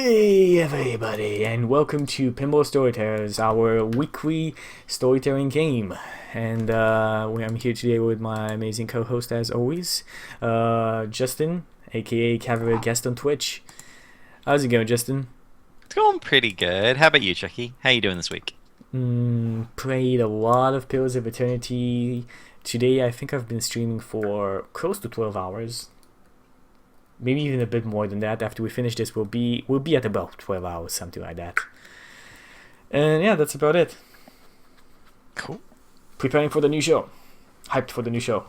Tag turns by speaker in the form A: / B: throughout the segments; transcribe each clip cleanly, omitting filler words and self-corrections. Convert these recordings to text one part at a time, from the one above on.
A: Hey everybody, and welcome to Pinball Storytellers, our weekly storytelling game. And I'm here today with my amazing co-host, as always, Justin, aka Cavalry Guest on Twitch. How's it going, Justin?
B: It's going pretty good. How about you, Chucky? How you doing this week?
A: Played a lot of Pillars of Eternity. Today, I think I've been streaming for close to 12 hours. Maybe even a bit more than that. After we finish this, we'll be at about 12 hours, something like that. And yeah, that's about it.
B: Cool.
A: Preparing for the new show. Hyped for the new show.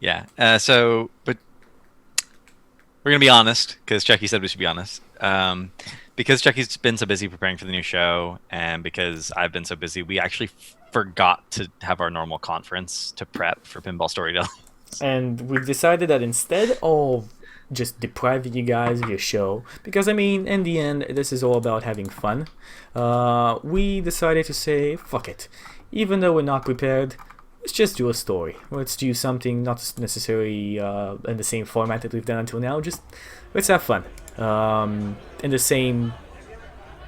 B: Yeah. But we're gonna be honest, because Chucky said we should be honest. Because Chucky's been so busy preparing for the new show, and because I've been so busy, we actually forgot to have our normal conference to prep for Pinball Storytellers.
A: And we've decided that instead of just depriving you guys of your show, because I mean, in the end, this is all about having fun, we decided to say, fuck it. Even though we're not prepared, let's just do a story. Let's do something not necessarily in the same format that we've done until now. Just let's have fun. In the same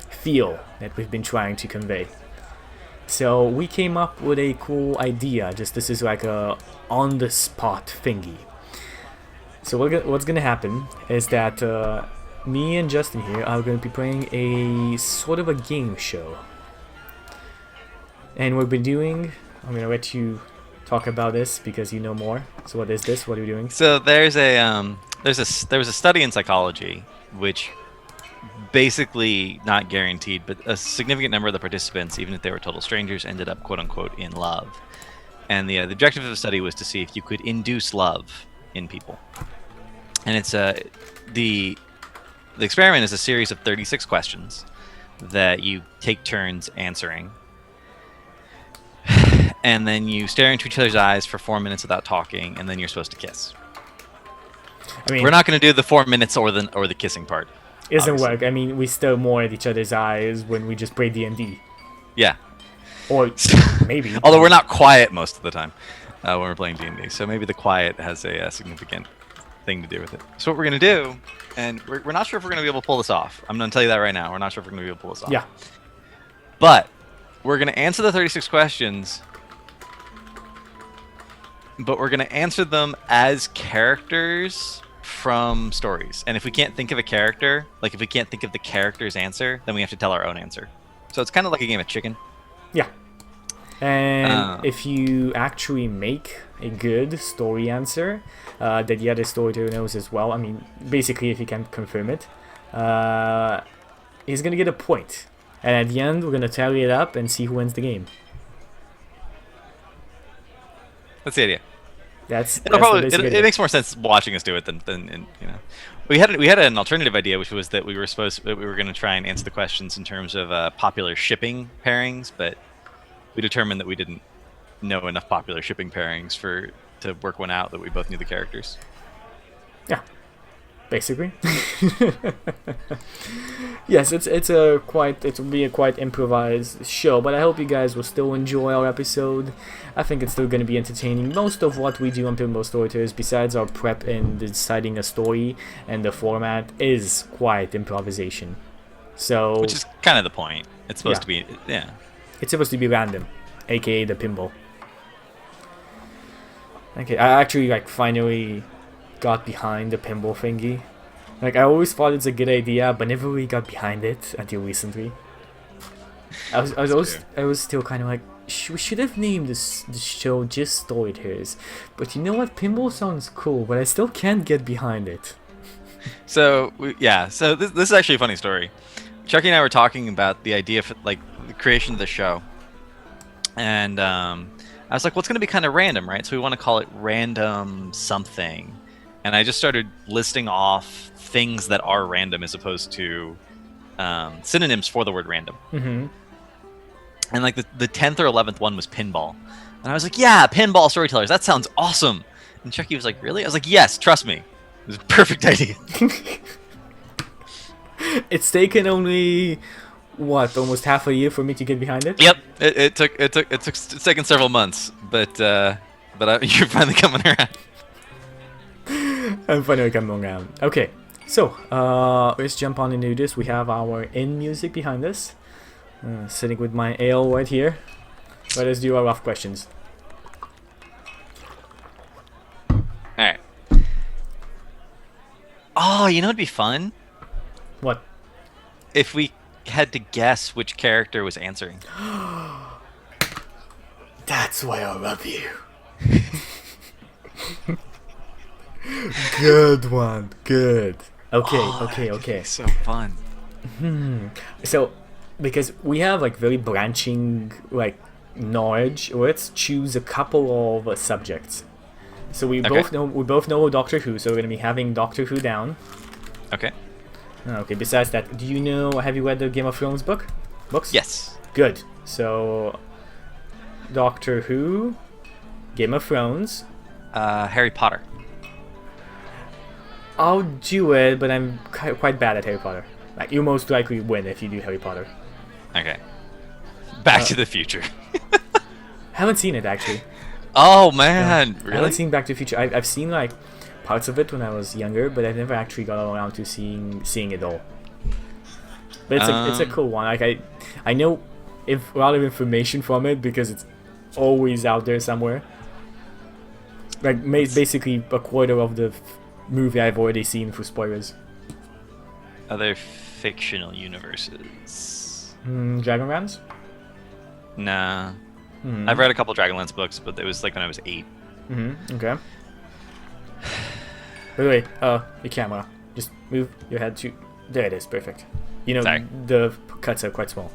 A: feel that we've been trying to convey. So we came up with a cool idea. This is like a on-the-spot thingy. So what's gonna happen is that me and Justin here are gonna be playing a sort of a game show. And what we're doing, I'm gonna let you talk about this because you know more. So what is this? What are we doing?
B: So there was a study in psychology which basically, not guaranteed, but a significant number of the participants, even if they were total strangers, ended up quote unquote in love. And the objective of the study was to see if you could induce love in people. And it's the experiment is a series of 36 questions that you take turns answering, and then you stare into each other's eyes for 4 minutes without talking, and then you're supposed to kiss. I mean, we're not going to do the 4 minutes or the kissing part.
A: Isn't work. I mean, we stare more at each other's eyes when we just play D&D.
B: Yeah.
A: Or maybe.
B: Although we're not quiet most of the time when we're playing D&D, so maybe the quiet has a significant thing to do with it. So what we're going to do, and we're not sure if we're going to be able to pull this off. I'm going to tell you that right now. We're not sure if we're going to be able to pull this off.
A: Yeah.
B: But we're going to answer the 36 questions, but we're going to answer them as characters from stories. And if we can't think of a character, like if we can't think of the character's answer, then we have to tell our own answer. So it's kind of like a game of chicken.
A: Yeah. And if you actually make a good story answer that the other storyteller knows as well, I mean, basically if you can confirm it, he's going to get a point. And at the end, we're going to tally it up and see who wins the game.
B: That's the idea.
A: It
B: makes more sense watching us do it than you know. We had an alternative idea, which was that we were going to try and answer the questions in terms of popular shipping pairings, but we determined that we didn't know enough popular shipping pairings to work one out that we both knew the characters.
A: Yeah, basically. Yes, it will be a quite improvised show, but I hope you guys will still enjoy our episode. I think it's still going to be entertaining. Most of what we do on Pinball Storytellers, besides our prep and deciding a story and the format, is quite improvisation. So,
B: which is kind of the point. It's supposed to be, yeah.
A: It's supposed to be random, aka the pinball. Okay, I actually finally got behind the pinball thingy. I always thought it's a good idea, but never really got behind it until recently. I was still kind of like, we should have named this show just Storytellers. But you know what? Pinball sounds cool, but I still can't get behind it.
B: So this is actually a funny story. Chucky and I were talking about the idea for the creation of the show, and I was like, "What's going to be kind of random, right?" So we want to call it random something, and I just started listing off things that are random as opposed to synonyms for the word random.
A: Mm-hmm.
B: And the 10th or 11th one was pinball, and I was like, "Yeah, Pinball Storytellers. That sounds awesome." And Chucky was like, "Really?" I was like, "Yes, trust me. It was a perfect idea."
A: It's taken only almost half a year for me to get behind it.
B: Yep, it's taken several months, but you're finally coming around.
A: I'm finally coming around. Okay, So, let's jump on into this. We have our in music behind us. Sitting with my ale right here. Let us do our rough questions.
B: Alright. Oh, you know what'd be fun?
A: What?
B: If we had to guess which character was answering.
A: That's why I love you. Good one. Good. Okay, okay.
B: So fun.
A: So, because we have like very branching like knowledge, let's choose a couple of subjects. So we both know Doctor Who, so we're gonna be having Doctor Who down.
B: Okay.
A: Okay. Besides that, have you read the Game of Thrones books?
B: Yes.
A: Good. So, Doctor Who, Game of Thrones.
B: Harry Potter.
A: I'll do it, but I'm quite bad at Harry Potter. Like, you most likely win if you do Harry Potter.
B: Okay. Back to the Future.
A: Haven't seen it actually.
B: Oh man,
A: I
B: really?
A: haven't seen Back to the Future. I've seen like parts of it when I was younger, but I've never actually got around to seeing it all. But it's a cool one. Like I know a lot of information from it because it's always out there somewhere. Like basically a quarter of the movie I've already seen through spoilers.
B: Other fictional universes.
A: Dragonlance?
B: Nah. I've read a couple Dragonlance books, but it was like when I was 8.
A: Okay. By the way, your camera. Just move your head to... There it is, perfect. You know,
B: Sorry.
A: the cuts are quite small.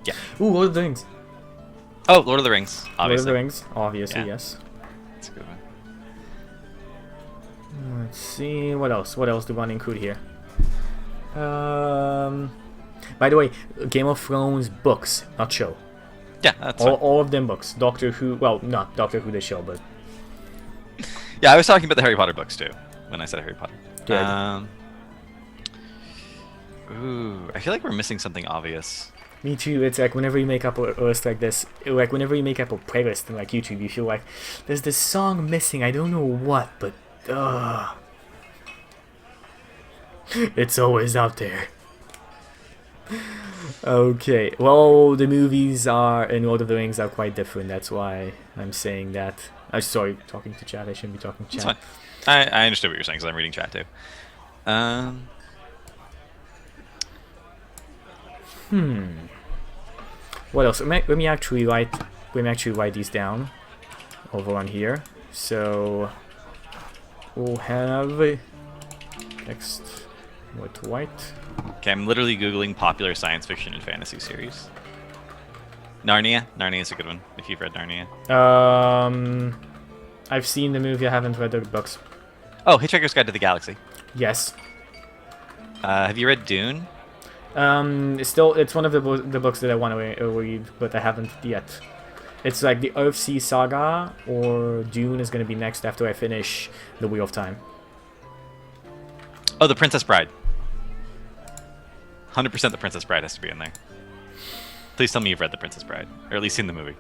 B: Yeah.
A: Ooh, Lord of the Rings.
B: Oh, Lord of the Rings, obviously.
A: Lord of the Rings, obviously,
B: Yeah.
A: yes.
B: That's a good one.
A: Let's see, what else? What else do we want to include here? By the way, Game of Thrones books, not show.
B: Yeah, that's fine.
A: All of them books. Doctor Who, well, not Doctor Who the show, but...
B: Yeah, I was talking about the Harry Potter books too, when I said Harry Potter.
A: Good.
B: Ooh, I feel like we're missing something obvious.
A: Me too. It's like whenever you make up a list like this, like whenever you make up a playlist in like YouTube, you feel like there's this song missing. I don't know what, but it's always out there. Okay. Well, the movies in Lord of the Rings are quite different. That's why I'm saying that. I'm sorry, talking to chat. I shouldn't be talking to chat.
B: It's fine. I understood what you're saying because I'm reading chat too.
A: What else? Let me actually write these down over on here. So we'll have text with white.
B: Okay, I'm literally googling popular science fiction and fantasy series. Narnia. Narnia is a good one if you've read Narnia.
A: I've seen the movie. I haven't read the books.
B: Oh, Hitchhiker's Guide to the Galaxy.
A: Yes.
B: Have you read Dune?
A: It's one of the books that I want to read, but I haven't yet. It's like the Earthsea Saga or Dune is going to be next after I finish The Wheel of Time.
B: Oh, The Princess Bride. 100% The Princess Bride has to be in there. Please tell me you've read The Princess Bride, or at least seen the movie.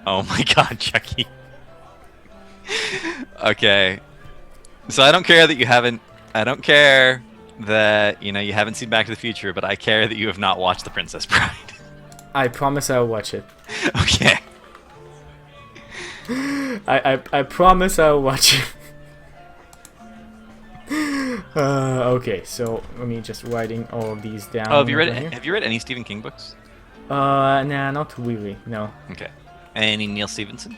B: Oh my god, Chucky. Okay. So I don't care that you haven't... I don't care that, you haven't seen Back to the Future, but I care that you have not watched The Princess Bride.
A: I promise I'll watch it.
B: Okay.
A: I promise I'll watch it. Okay, so let me just writing all of these down.
B: Oh, have you read any Stephen King books?
A: Nah, not really. No.
B: Okay. Any Neil Stephenson?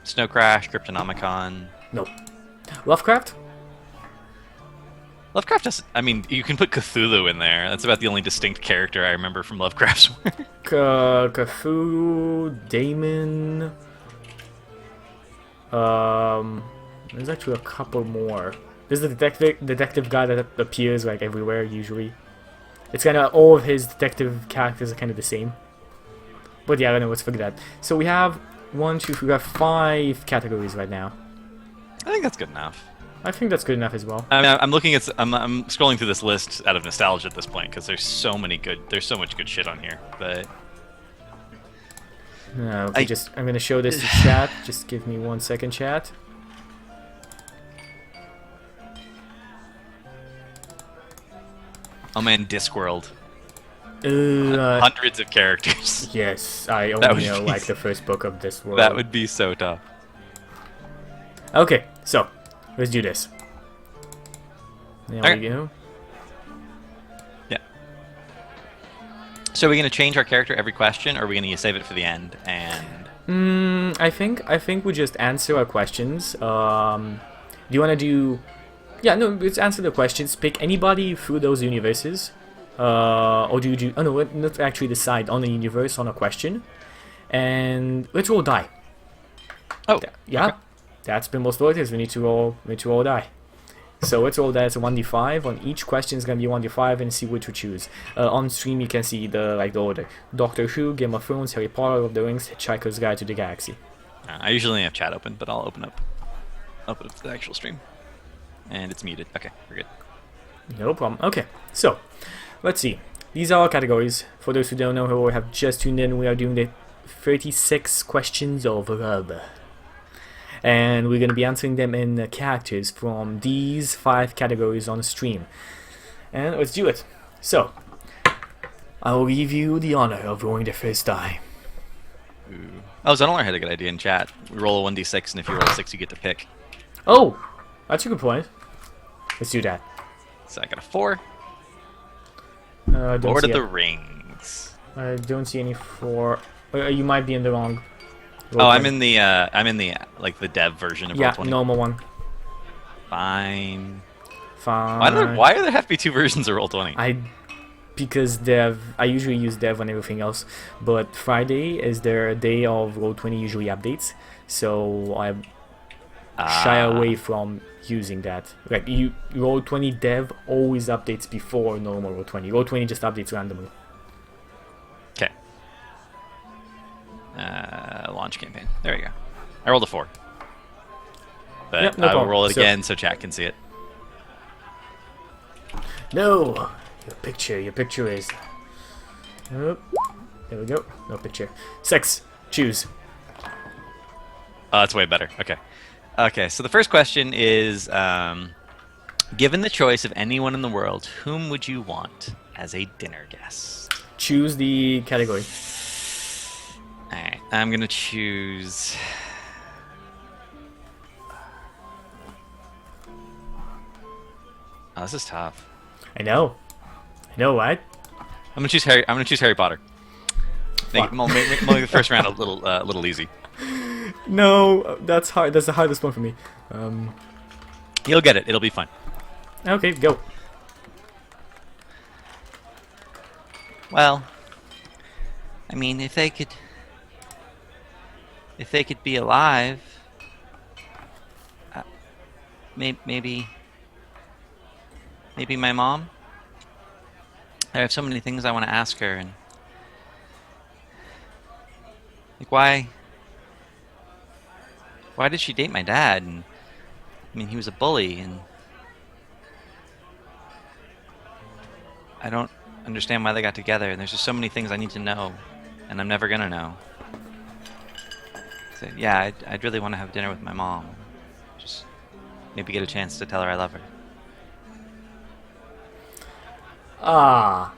B: Snow Crash, Cryptonomicon.
A: Nope. Lovecraft?
B: Lovecraft doesn't... I mean, you can put Cthulhu in there. That's about the only distinct character I remember from Lovecraft's work.
A: Cthulhu, Damon. There's actually a couple more. There's the detective guy that appears like everywhere usually. It's kind of all of his detective characters are kind of the same. But yeah, I don't know. Let's forget that. So we have 5 categories right now.
B: I think that's good enough.
A: I think that's good enough as well.
B: I mean, I'm looking at... I'm scrolling through this list out of nostalgia at this point because there's so much good shit on here. But
A: I'm gonna show this to chat. Just give me 1 second, chat.
B: Oh man, Discworld.
A: Uh,
B: Hundreds of characters.
A: yes, I
B: That
A: only
B: would
A: know
B: be
A: like the first book of this world.
B: That would be so tough.
A: Okay, so let's do this. There
B: Okay.
A: we go.
B: Yeah. So are we going to change our character every question, or are we going to save it for the end? And
A: I think we just answer our questions. Do you want to do? Yeah, no. Let's answer the questions. Pick anybody through those universes, or do you do? Oh no, let's actually decide on a universe on a question, and let's roll die.
B: oh,
A: Yeah,
B: okay.
A: that's Pinball Storytellers. We need to roll die. So let's roll that as a 1d5. On each question is gonna be 1d5 and see which we choose. On stream you can see the order: Doctor Who, Game of Thrones, Harry Potter, Lord of the Rings, Hitchhiker's Guide to the Galaxy.
B: I usually only have chat open, but I'll open up the actual stream, and it's muted. Okay, we're good.
A: No problem. Okay, so let's see. These are our categories. For those who don't know who have just tuned in, we are doing the 36 questions of love. And we're going to be answering them in characters from these 5 categories on the stream. And let's do it. So, I will give you the honor of rolling the first die.
B: Ooh. Oh, Zenolor had a good idea in chat. We roll a 1d6, and if you roll a 6, you get to pick.
A: Oh, that's a good point. Let's do that.
B: So I got a 4.
A: Don't
B: Lord
A: see
B: of the
A: it.
B: Rings.
A: I don't see any 4. You might be in the wrong.
B: Oh, I'm in the like the dev version of
A: Yeah,
B: Roll20.
A: normal one.
B: Fine.
A: Fine.
B: Why do there have to be 2 versions of Roll20?
A: Because I usually use dev on everything else, but Friday is their day of Roll20 usually updates, so I shy away from using that. Like Roll20 dev always updates before normal Roll20. Roll20 just updates randomly.
B: Okay. Launch campaign. There you go. I rolled a 4. But
A: Yep, no
B: I will
A: problem.
B: roll it
A: So-
B: again so chat can see it.
A: No! Your picture is... Oh, there we go. No picture. 6. Choose.
B: Oh, that's way better. Okay. Okay, so the first question is, given the choice of anyone in the world, whom would you want as a dinner guest?
A: Choose the category.
B: Alright, I'm gonna choose... Oh, this is tough.
A: I know, right?
B: I'm gonna choose Harry. I'm gonna choose Harry Potter. Make the first round a little easy.
A: No, that's hard. That's the hardest one for me.
B: You'll get it. It'll be fun.
A: Okay, go.
B: Well, I mean, if they could be alive, maybe my mom. I have so many things I want to ask her, and like why did she date my dad? And I mean, he was a bully, and I don't understand why they got together. And there's just so many things I need to know, and I'm never gonna know. So yeah, I'd really want to have dinner with my mom. Just maybe get a chance to tell her I love her.
A: Ah,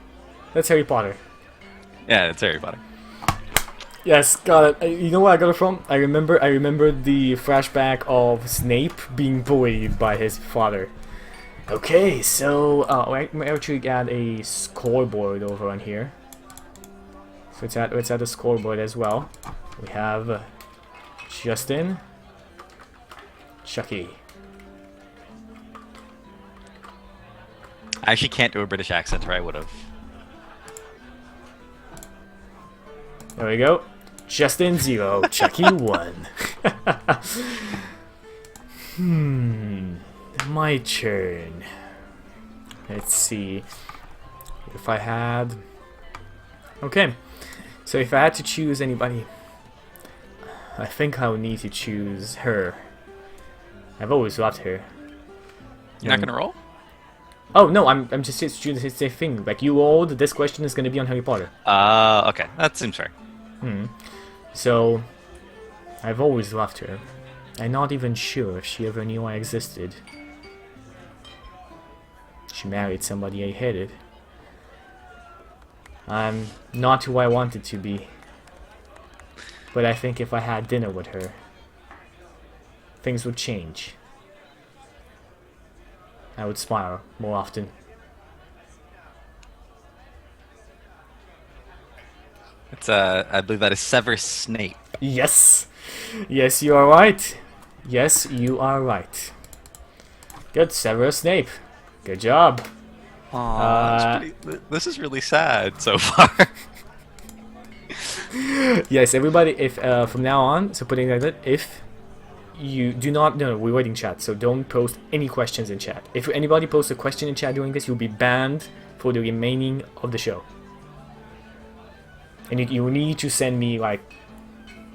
A: that's Harry Potter.
B: Yeah, it's Harry Potter.
A: Yes, got it. You know where I got it from? I remember the flashback of Snape being bullied by his father. Okay, so I actually add a scoreboard over on here. So let's add the scoreboard as well. We have Justin, Chucky.
B: I actually can't do a British accent, or I would have.
A: There we go. Justin 0, Chucky 1. My turn. Let's see. If I had... Okay. So if I had to choose anybody, I think I would need to choose her. I've always loved her.
B: You're not gonna roll?
A: Oh no, I'm just choosing the same thing. Like you rolled, this question is gonna be on Harry Potter.
B: Okay, that seems fair.
A: So, I've always loved her. I'm not even sure if she ever knew I existed. She married somebody I hated. I'm not who I wanted to be. But I think if I had dinner with her, things would change. I would smile more often.
B: It's I believe that is Severus Snape.
A: Yes! Yes, you are right. Yes, you are right. Good, Severus Snape. Good job.
B: This is really sad so far.
A: Yes, everybody, if from now on, so putting like that, if you do not, no, we're waiting chat, so don't post any questions in chat. If anybody posts a question in chat during this, you'll be banned for the remaining of the show. And you need to send me, like,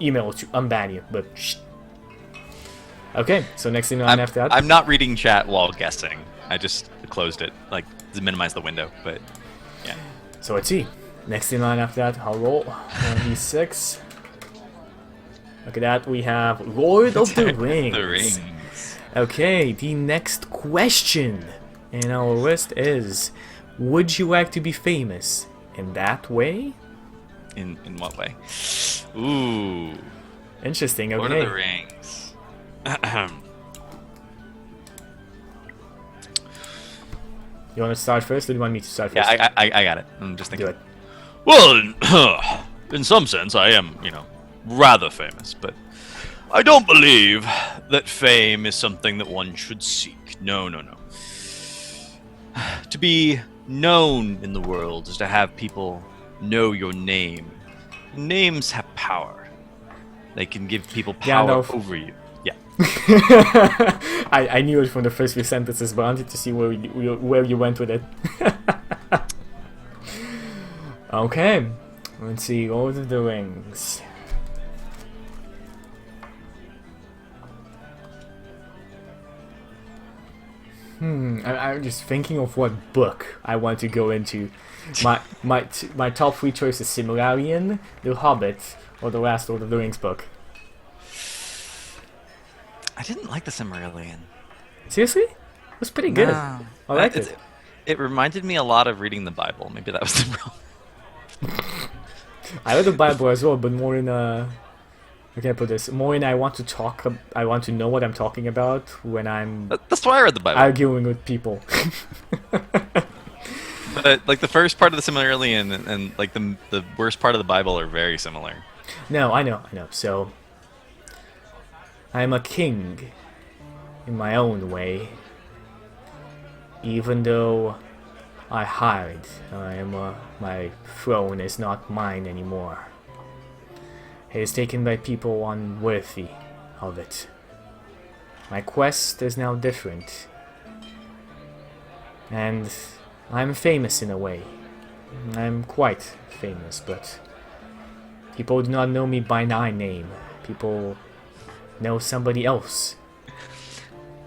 A: emails to unban you, but shh. Okay, so next in line after that.
B: I'm not reading chat while guessing. I just closed it, like, to minimize the window, but, yeah.
A: So let's see. Next in line after that, I'll roll 1d6. Look at that, we have Lord of the Rings.
B: The Rings.
A: Okay, the next question in our list is, would you like to be famous in that way?
B: In what way? Ooh.
A: Interesting, okay.
B: Lord of the Rings.
A: You want to start first, or do you want me to start first?
B: Yeah, I got it. I'm just thinking.
A: Do it.
B: Well, in some sense, I am, rather famous, but I don't believe that fame is something that one should seek. No, no, no. To be known in the world is to have people know your name. Names have power. They can give people power over you. Yeah.
A: I knew it from the first few sentences, but I wanted to see where you went with it. Okay, let's see, Lord of the Rings. I'm just thinking of what book I want to go into. My top 3 choices: Silmarillion, The Hobbit, or the last Lord of the Rings book.
B: I didn't like the Silmarillion.
A: Seriously? It was pretty good.
B: No.
A: I liked it.
B: It reminded me a lot of reading the Bible. Maybe that was the problem.
A: I read the Bible as well, but more in how can I put this? More in I want to know what I'm talking about when I'm.
B: That's why I read the Bible.
A: Arguing with people.
B: But like the first part of the Silmarillion and like the worst part of the Bible are very similar.
A: No, I know. So I'm a king in my own way, even though I hide. My throne is not mine anymore. It is taken by people unworthy of it. My quest is now different. And I'm famous in a way. I'm quite famous, but people do not know me by my name. People know somebody else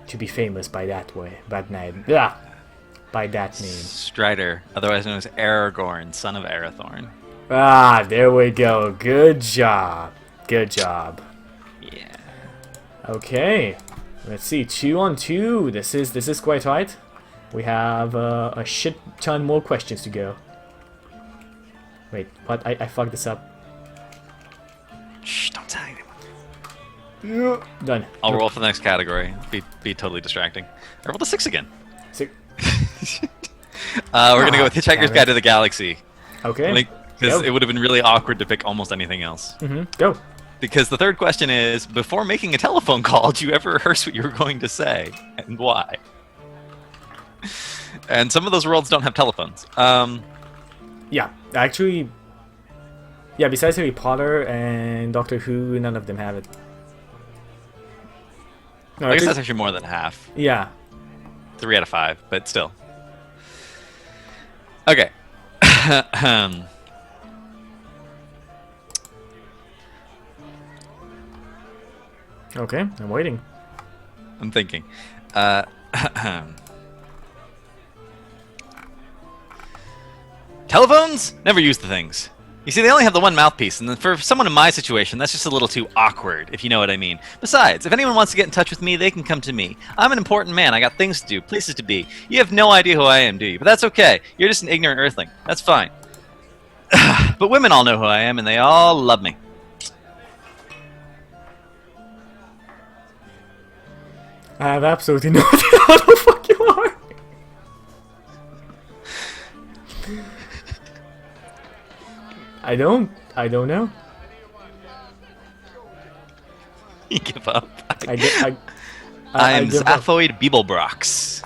A: to be famous by that way. By that name.
B: Strider, otherwise known as Aragorn, son of Arathorn.
A: Ah, there we go. Good job. Good job.
B: Yeah.
A: Okay. Let's see. 2 on 2. This is quite right. We have a shit ton more questions to go. Wait, what? I fucked this up.
B: Shh, don't tell anyone.
A: Done.
B: I'll roll for the next category. Be totally distracting. I rolled a 6 again.
A: 6.
B: We're gonna go with Hitchhiker's Guide to the Galaxy.
A: Okay.
B: Because it would have been really awkward to pick almost anything else.
A: Go.
B: Because the third question is, before making a telephone call, did you ever rehearse what you were going to say? And why? And some of those worlds don't have telephones.
A: Yeah, actually... Yeah, besides Harry Potter and Doctor Who, none of them have it. No,
B: I guess that's actually more than half.
A: Yeah.
B: 3 out of 5, but still. Okay.
A: Okay, I'm waiting.
B: I'm thinking. Telephones? Never use the things. You see, they only have the one mouthpiece, and for someone in my situation, that's just a little too awkward, if you know what I mean. Besides, if anyone wants to get in touch with me, they can come to me. I'm an important man. I got things to do, places to be. You have no idea who I am, do you? But that's okay. You're just an ignorant earthling. That's fine. But women all know who I am, and they all love me.
A: I have absolutely no idea how the fuck you are. I don't know.
B: You give up.
A: I
B: I'm
A: give up.
B: Zaphoid Beeblebrox.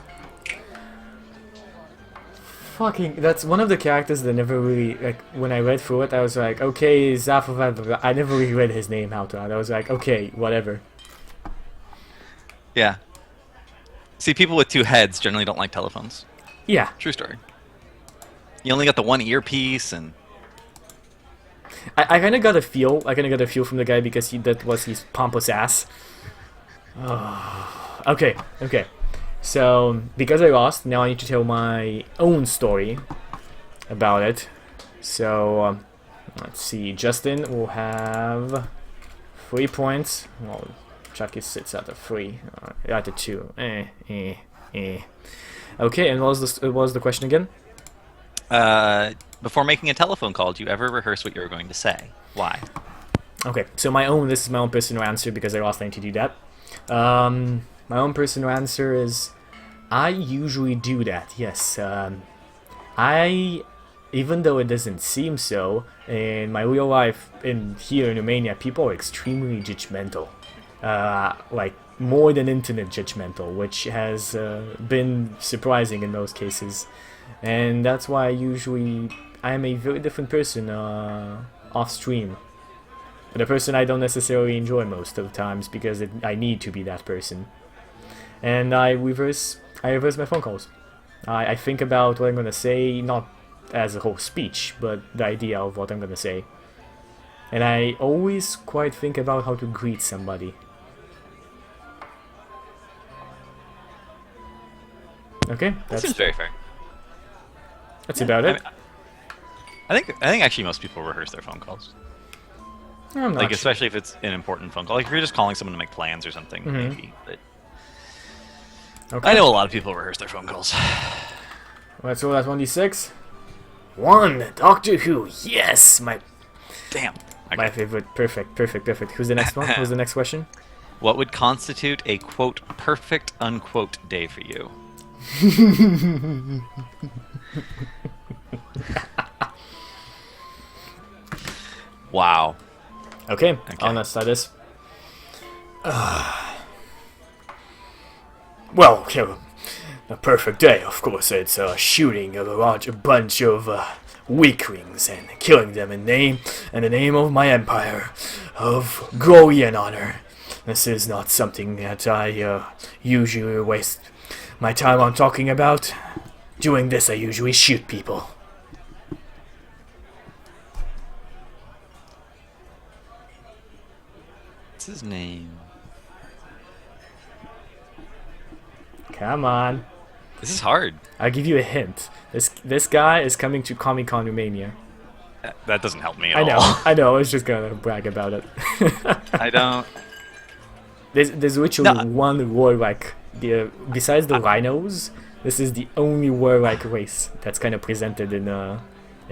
A: Fucking, that's one of the characters that never really, like, when I read through it, I was like, okay, Zaphov, I never really read his name out loud. I was like, okay, whatever.
B: Yeah. See, people with two heads generally don't like telephones.
A: Yeah.
B: True story. You only got the one earpiece, and
A: I kind of got a feel. I kind of got a feel from the guy because that was his pompous ass. Okay. So because I lost, now I need to tell my own story about it. So let's see. Justin will have 3 points. Well, Chucky sits at a 3, at a 2. Okay, and what was the question again?
B: before making a telephone call, do you ever rehearse what you're going to say? Why?
A: Okay, so this is my own personal answer because I lost. I need to do that. My own personal answer is I usually do that, yes. Even though it doesn't seem so, in my real life here in Romania, people are extremely judgmental. Like, more than internet judgmental, which has been surprising in most cases. And that's why I am a very different person off stream. But a person I don't necessarily enjoy most of the times because I need to be that person. And I reverse my phone calls. I think about what I'm gonna say, not as a whole speech, but the idea of what I'm gonna say. And I always quite think about how to greet somebody. Okay,
B: That seems very fair.
A: That's about it.
B: I think actually most people rehearse their phone calls.
A: I'm not
B: Like,
A: sure.
B: especially if it's an important phone call. Like if you're just calling someone to make plans or something,
A: Mhm.
B: maybe. But
A: Okay.
B: I know a lot of people rehearse their phone calls.
A: Let's roll that 1d6. 1, Doctor Who. Yes, my
B: Damn. Okay.
A: my favorite. Perfect. Who's the next one? Who's the next question?
B: What would constitute a quote perfect unquote day for you? Wow.
A: Okay, I'll not start this. Well, okay, a perfect day, of course. It's shooting a bunch of weaklings and killing them in the name of my empire, of glory and honor. This is not something that I usually waste my time on talking about. Doing this, I usually shoot people.
B: What's his name?
A: Come on.
B: This is hard.
A: I'll give you a hint. This guy is coming to Comic-Con Romania.
B: That doesn't help me at all.
A: I know. I was just gonna brag about it.
B: I don't.
A: There's literally
B: No.
A: one warlike. Besides the rhinos, this is the only warlike race that's kind of presented in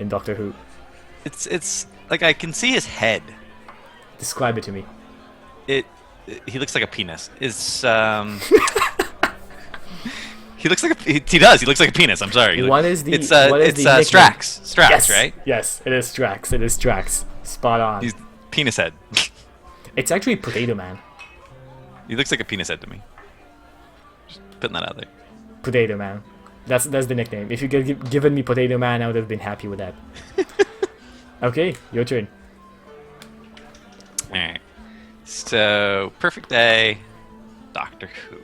A: Doctor Who.
B: It's like I can see his head.
A: Describe it to me.
B: He looks like a penis. He looks like he does. He looks like a penis. I'm sorry.
A: What is the?
B: It's
A: what is the nickname?
B: Strax. Strax,
A: Yes,
B: right?
A: Yes, it is Strax. It is Strax. Spot on.
B: He's penis head.
A: It's actually Potato Man.
B: He looks like a penis head to me. Just putting that out there.
A: Potato Man. That's the nickname. If you could given me Potato Man, I would have been happy with that. Okay, your turn.
B: All right. So perfect day, Doctor Who.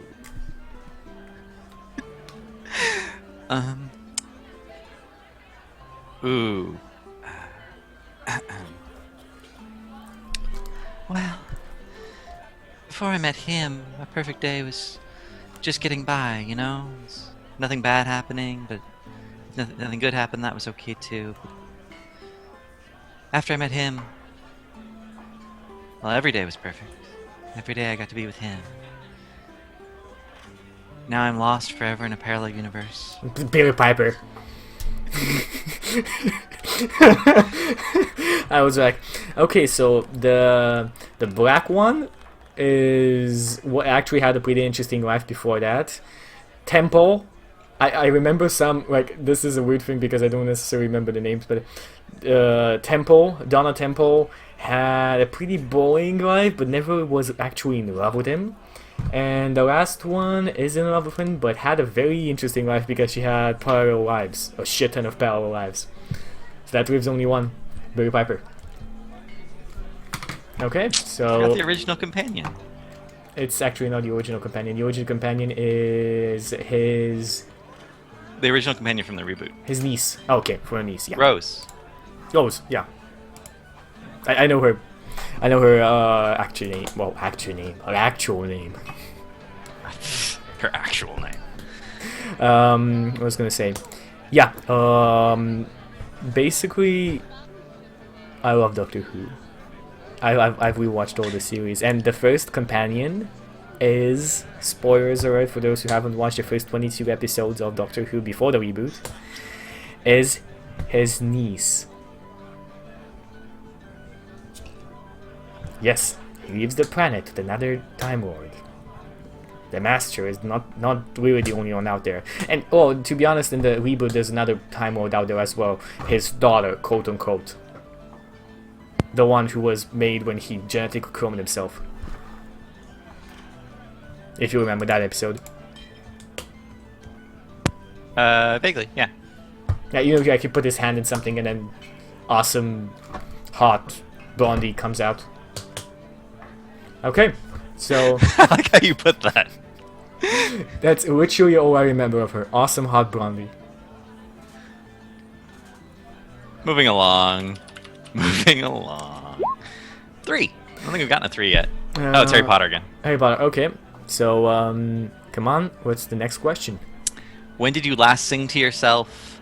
B: Ooh. Well, before I met him, my perfect day was just getting by, you know? Nothing bad happening, but nothing good happened, that was okay too. After I met him, well, every day was perfect. Every day I got to be with him. Now I'm lost forever in a parallel universe.
A: Billy Piper. I was like, okay, so the black one is what actually had a pretty interesting life before that. Temple, I remember some, like, this is a weird thing because I don't necessarily remember the names, but Donna Temple had a pretty boring life, but never was actually in love with him. And the last one is in love with him, but had a very interesting life because she had parallel lives, a shit ton of parallel lives. So that leaves only one, Billy Piper. Okay,
B: Not
A: so
B: the original companion.
A: it's actually not the original companion. The original companion is
B: The original companion from the reboot.
A: his niece. Oh, okay, for a niece, yeah.
B: Rose.
A: Rose, yeah. I know her. I know her actual name. Well, her actual name.
B: Her actual name.
A: I was gonna say, yeah. Basically, I love Doctor Who. I've rewatched all the series, and the first companion is, spoilers alert for those who haven't watched the first 22 episodes of Doctor Who before the reboot, is his niece. Yes, he leaves the planet with another Time Lord. The Master is not really the only one out there. And, oh, to be honest, in the reboot there's another Time Lord out there as well. His daughter, quote unquote. The one who was made when he genetically cloned himself. If you remember that episode.
B: Vaguely, yeah.
A: Yeah, you know, like he put his hand in something and then awesome, hot blondie comes out. Okay, so
B: I like how you put that.
A: that's literally all I remember of her. Awesome, hot blondie.
B: Moving along. Moving along. 3. I don't think we've gotten a 3 yet. Oh, it's Harry Potter again.
A: Harry Potter, okay. So, come on, what's the next question?
B: When did you last sing to yourself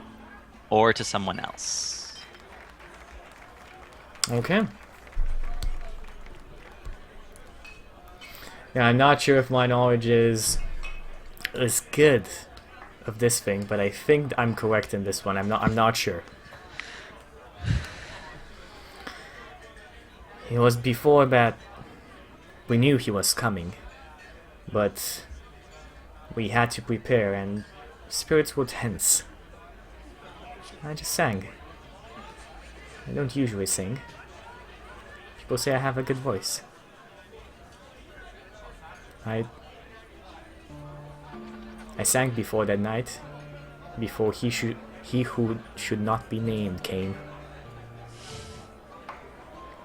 B: or to someone else?
A: Okay. Yeah, I'm not sure if my knowledge is good of this thing, but I think I'm correct in this one. I'm not sure. It was before that we knew he was coming, but we had to prepare and spirits were tense. I just sang. I don't usually sing. People say I have a good voice. I sang before that night, before he who should not be named came.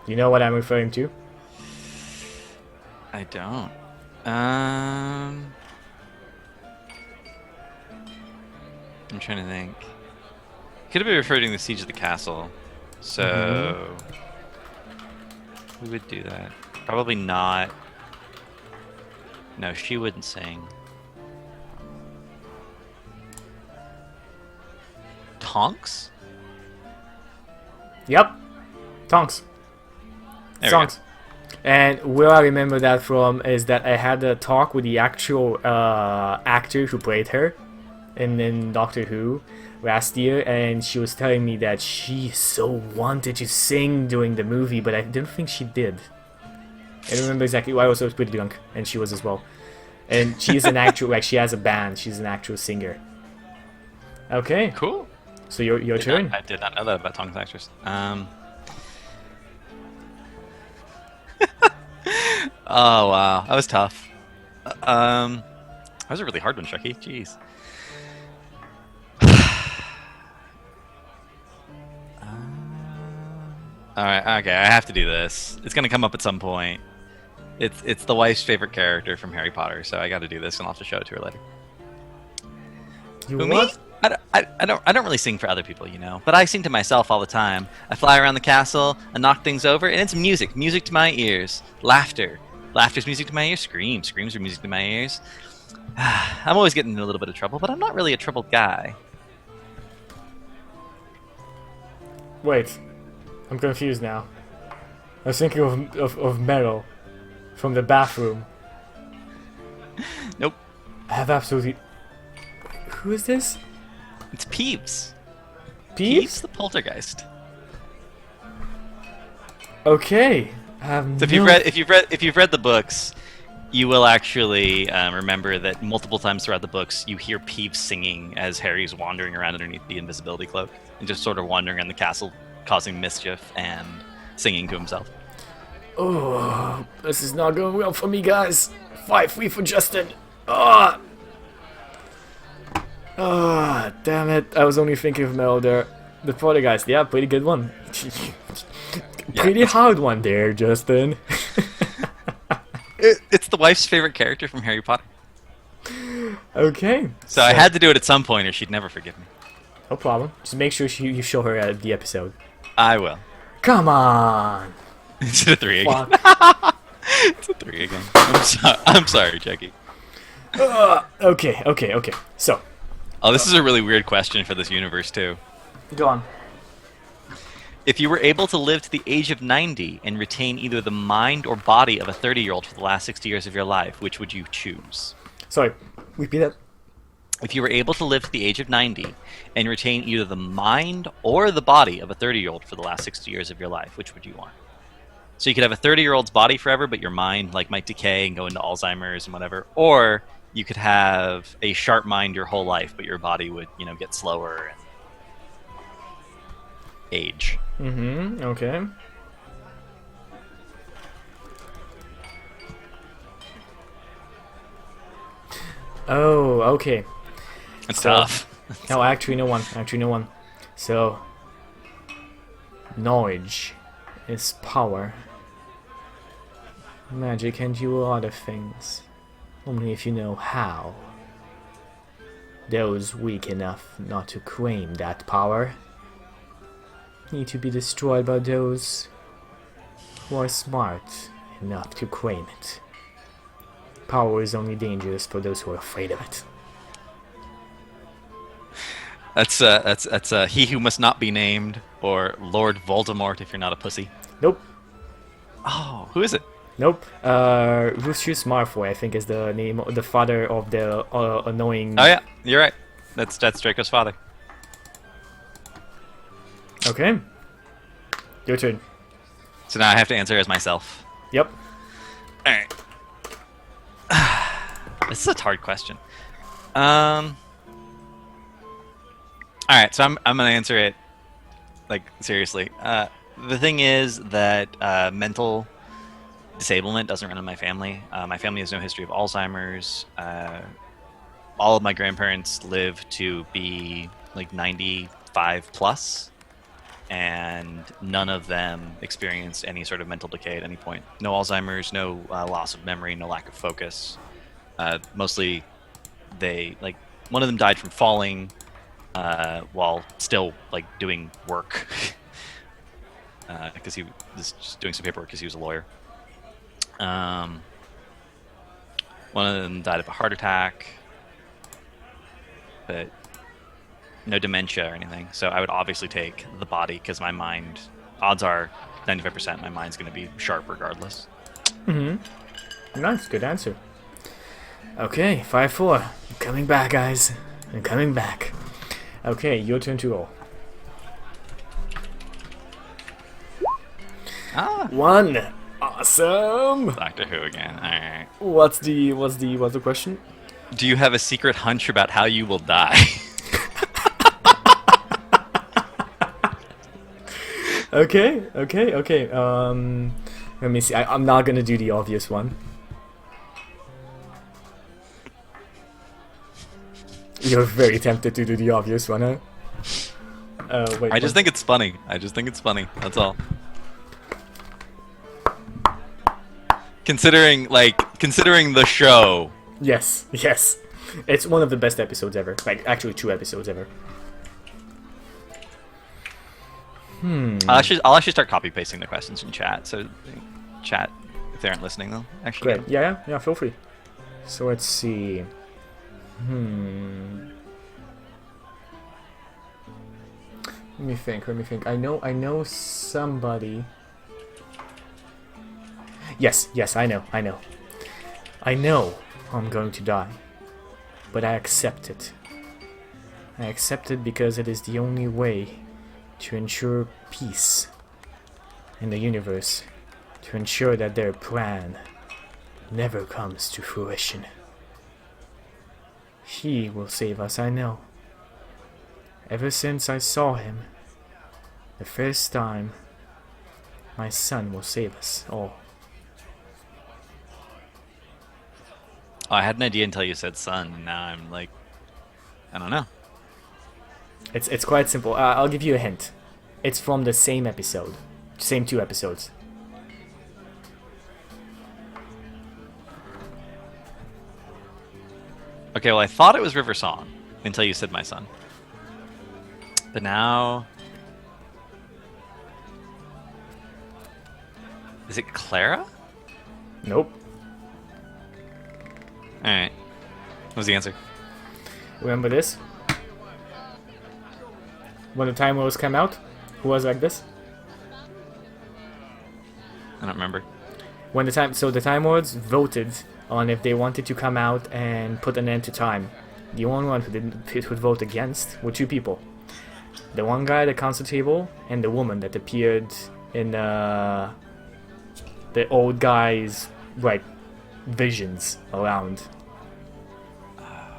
A: You know what I'm referring to?
B: I don't. I'm trying to think. Could have been referring to the Siege of the Castle. So who would do that? Probably not. No, she wouldn't sing. Tonks?
A: Yep, Tonks.
B: There we
A: Songs. And where I remember that from is that I had a talk with the actual actor who played her in Doctor Who last year, and she was telling me that she so wanted to sing during the movie, but I didn't think she did. I don't remember exactly why. I was pretty drunk, and she was as well. And she's an actual, like, she has a band. She's an actual singer. Okay.
B: Cool.
A: So your turn.
B: I did not know that about Tonks actress. Oh wow, that was tough. That was a really hard one, Chucky. Jeez. All right, okay, I have to do this. It's gonna come up at some point. It's the wife's favorite character from Harry Potter, so I got to do this, and I'll have to show it to her later.
A: You
B: Who,
A: what?
B: me? I don't really sing for other people, you know, but I sing to myself all the time. I fly around the castle, I knock things over, and it's music to my ears. Laughter's music to my ears. Screams are music to my ears. I'm always getting in a little bit of trouble, but I'm not really a troubled guy.
A: Wait, I'm confused now. I was thinking of Meryl from the bathroom.
B: Nope.
A: I have absolutely. Who is this?
B: It's Peeves.
A: Peeves?
B: The poltergeist.
A: Okay.
B: So if you've read the books, you will actually remember that multiple times throughout the books you hear Peeves singing as Harry's wandering around underneath the invisibility cloak and just sort of wandering around the castle, causing mischief and singing to himself.
A: Oh, this is not going well for me, guys. 5-3 for Justin. Ah, damn it. I was only thinking of Mel there. The Poltergeist, yeah, pretty good one. Pretty hard one there, Justin.
B: It's the wife's favorite character from Harry Potter.
A: Okay.
B: So I had to do it at some point or she'd never forgive me.
A: No problem. Just make sure you show her at the episode.
B: I will.
A: Come on.
B: It's a 3 again. It's a 3 again. I'm sorry, Jackie.
A: Okay. So.
B: Oh, this is a really weird question for this universe, too.
A: Go on.
B: If you were able to live to the age of 90 and retain either the mind or body of a 30-year-old for the last 60 years of your life, which would you choose?
A: Sorry, repeat that.
B: If you were able to live to the age of 90 and retain either the mind or the body of a 30-year-old for the last 60 years of your life, which would you want? So you could have a 30-year-old's body forever, but your mind might decay and go into Alzheimer's and whatever. Or you could have a sharp mind your whole life, but your body would, get slower and age.
A: Okay. Oh, okay.
B: It's tough.
A: No, actually no one. So, knowledge is power. Magic can do a lot of things. Only if you know how. Those weak enough not to claim that power need to be destroyed by those who are smart enough to claim it. Power is only dangerous for those who are afraid of it.
B: That's He Who Must Not Be Named, or Lord Voldemort if you're not a pussy.
A: Nope.
B: Oh, who is it?
A: Nope. Lucius Malfoy, I think, is the name, the father of the annoying.
B: Oh yeah, you're right. That's Draco's father.
A: Okay. Your turn.
B: So now I have to answer as myself.
A: Yep.
B: All right. This is a hard question. All right, so I'm gonna answer it seriously. The thing is that mental disablement doesn't run in my family. My family has no history of Alzheimer's. All of my grandparents lived to be 95 plus, and none of them experienced any sort of mental decay at any point. No Alzheimer's, no loss of memory, no lack of focus. Mostly, one of them died from falling while still doing work because he was just doing some paperwork because he was a lawyer. One of them died of a heart attack, but no dementia or anything. So I would obviously take the body because my mind, odds are 95% my mind's going to be sharp regardless.
A: Nice, good answer. Okay, 5-4. I'm coming back, guys. I'm coming back. Okay, your turn to roll. 1. Awesome.
B: Doctor Who again. All right.
A: What's the question?
B: Do you have a secret hunch about how you will die?
A: Okay. Let me see. I'm not gonna do the obvious one. You're very tempted to do the obvious one, huh? Wait.
B: I just think it's funny. That's all. Considering the show.
A: Yes. It's one of the best episodes ever. Actually 2 episodes ever.
B: I'll actually start copy pasting the questions in chat. So, chat, if they aren't listening, they'll actually.
A: Great. Yeah. Feel free. So let's see. Let me think. I know somebody. Yes, I know. I know I'm going to die, but I accept it. I accept it because it is the only way to ensure peace in the universe to ensure that their plan never comes to fruition. He will save us, I know. Ever since I saw him, the first time, my son will save us all.
B: Oh, I had an idea until you said son, and now I'm like, I don't know.
A: It's quite simple. I'll give you a hint. It's from the same episode. Same 2 episodes.
B: Okay, well, I thought it was River Song until you said my son. But now... Is it Clara?
A: Nope.
B: Alright. What was the answer?
A: Remember this? When the Time Lords came out, who was like this?
B: I don't remember.
A: When the Time Lords voted on if they wanted to come out and put an end to time. The only one who would vote against were 2 people. The one guy at the council table and the woman that appeared in the old guy's visions around.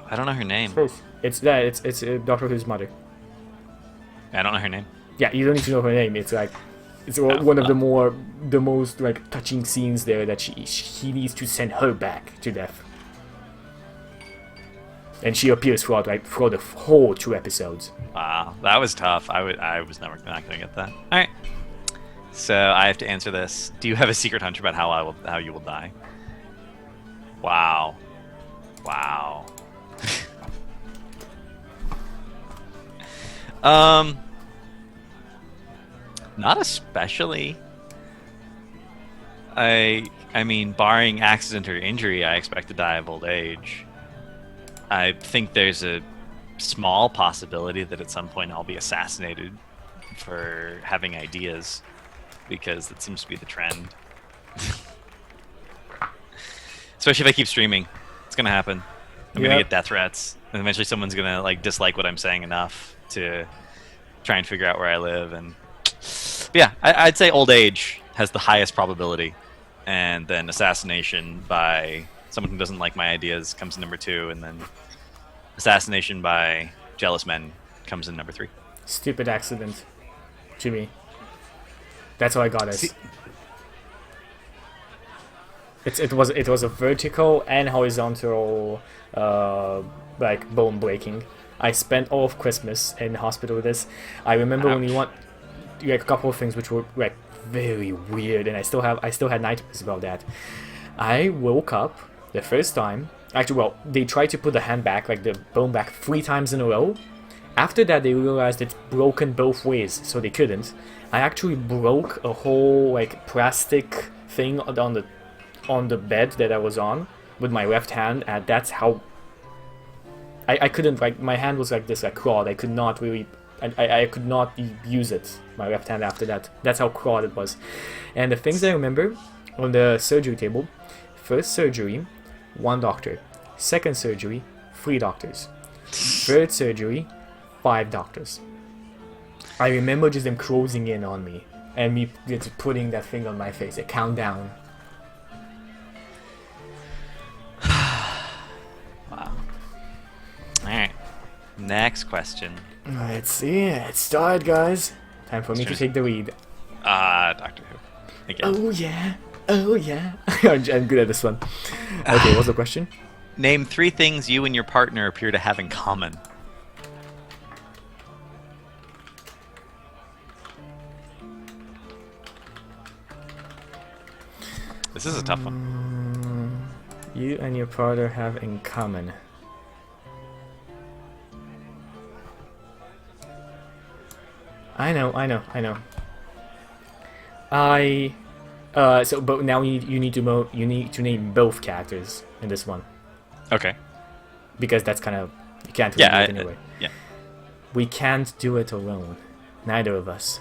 B: I don't know her name.
A: It's Doctor Who's mother.
B: I don't know her name.
A: Yeah, you don't need to know her name. It's one of the most touching scenes there that he needs to send her back to death, and she appears throughout the whole 2 episodes.
B: Wow, that was tough. I was never not gonna get that. All right, so I have to answer this. Do you have a secret hunch about how you will die? Wow. Not especially. I mean, barring accident or injury, I expect to die of old age. I think there's a small possibility that at some point I'll be assassinated for having ideas, because that seems to be the trend. Especially if I keep streaming. It's gonna happen. I'm gonna get death threats, and eventually someone's gonna dislike what I'm saying enough to try and figure out where I live. And but yeah, I'd say old age has the highest probability, and then assassination by someone who doesn't like my ideas comes in number 2, and then assassination by jealous men comes in number 3.
A: Stupid accident, Jimmy. That's how I got it. It was a vertical and horizontal bone breaking. I spent all of Christmas in hospital with this. I remember when we went a couple of things which were very weird, and I still had nightmares about that. I woke up the first time. Actually, well, they tried to put the hand back, the bone back, 3 times in a row. After that, they realized it's broken both ways, so they couldn't. I actually broke a whole plastic thing on the bed that I was on with my left hand, and that's how I couldn't my hand was this, clawed. I could not really. I could not use it, my left hand, after that. That's how clawed it was. And the things I remember on the surgery table: first surgery, 1 doctor; second surgery, 3 doctors; third surgery, 5 doctors. I remember just them closing in on me and me just putting that thing on my face. A countdown.
B: Wow. All right. Next question.
A: Let's see. Let's start, guys. Time for me to take the lead.
B: Doctor Who. Again.
A: Oh yeah. I'm good at this one. Okay, what's the question?
B: Name 3 things you and your partner appear to have in common. This is a tough one.
A: You and your partner have in common. I know. But now you need to name both characters in this one.
B: Okay.
A: Because that's kind of, you can't really do it anyway.
B: Yeah.
A: We can't do it alone. Neither of us.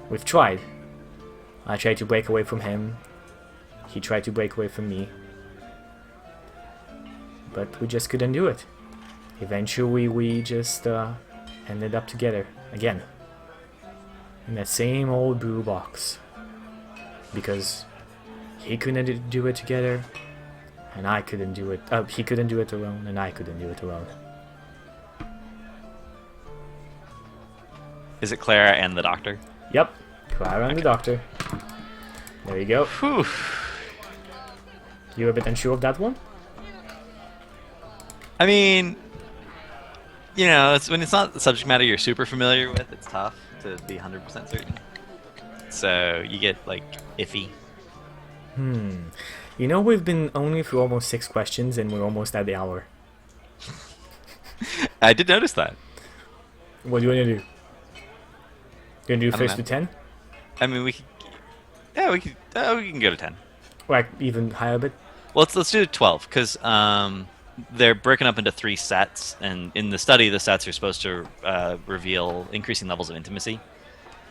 A: We've tried. I tried to break away from him. He tried to break away from me. But we just couldn't do it. Eventually we just ended up together again. In that same old blue box. because he couldn't do it together, and I couldn't do it. He couldn't do it alone, and I couldn't do it alone.
B: Is it Clara and the doctor?
A: Yep, Clara and the doctor. There you go.
B: Whew.
A: You a bit unsure of that one?
B: I mean, you know, when it's not the subject matter you're super familiar with, it's tough to be 100% certain. So you get, like, iffy.
A: You know, we've been only through almost 6 questions, and we're almost at the hour.
B: I did notice that.
A: What do you want to do? You want to do first to 10?
B: I mean, we could... Yeah, we can go to 10.
A: Like, even higher a bit?
B: Well, let's do 12, because they're broken up into 3 sets, and in the study, the sets are supposed to reveal increasing levels of intimacy.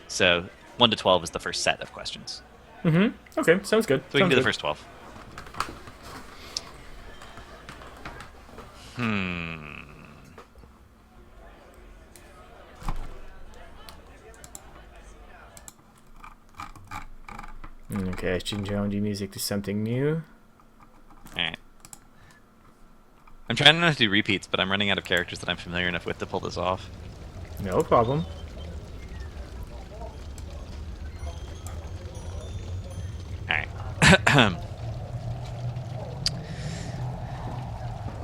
B: So 1 to 12 is the first set of questions.
A: Okay, sounds good.
B: So we can do the first 12.
A: Okay, I change around the music to something new.
B: Alright. I'm trying not to do repeats, but I'm running out of characters that I'm familiar enough with to pull this off.
A: No problem.
B: Alright.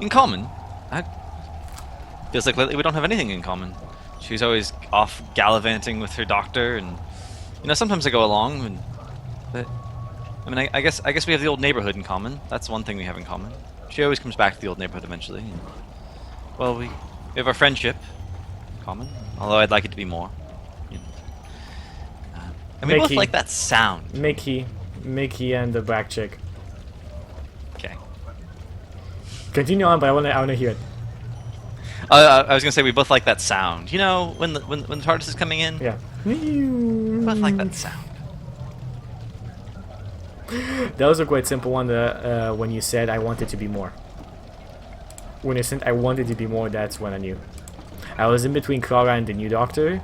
B: In common, feels like lately we don't have anything in common. She's always off gallivanting with her doctor, and you know, sometimes I go along, but I mean, I guess we have the old neighborhood in common. That's one thing we have in common. She always comes back to the old neighborhood eventually. And, well, we have our friendship in common, although I'd like it to be more. You know. And we both like that sound.
A: Mickey and the black chick.
B: Okay.
A: Continue on, but I wanna hear it.
B: I was gonna say we both like that sound. You know, when the TARDIS is coming in.
A: Yeah.
B: We both like that sound.
A: That was a quite simple one. When you said I wanted to be more. When you said I wanted to be more, that's when I knew. I was in between Clara and the new Doctor.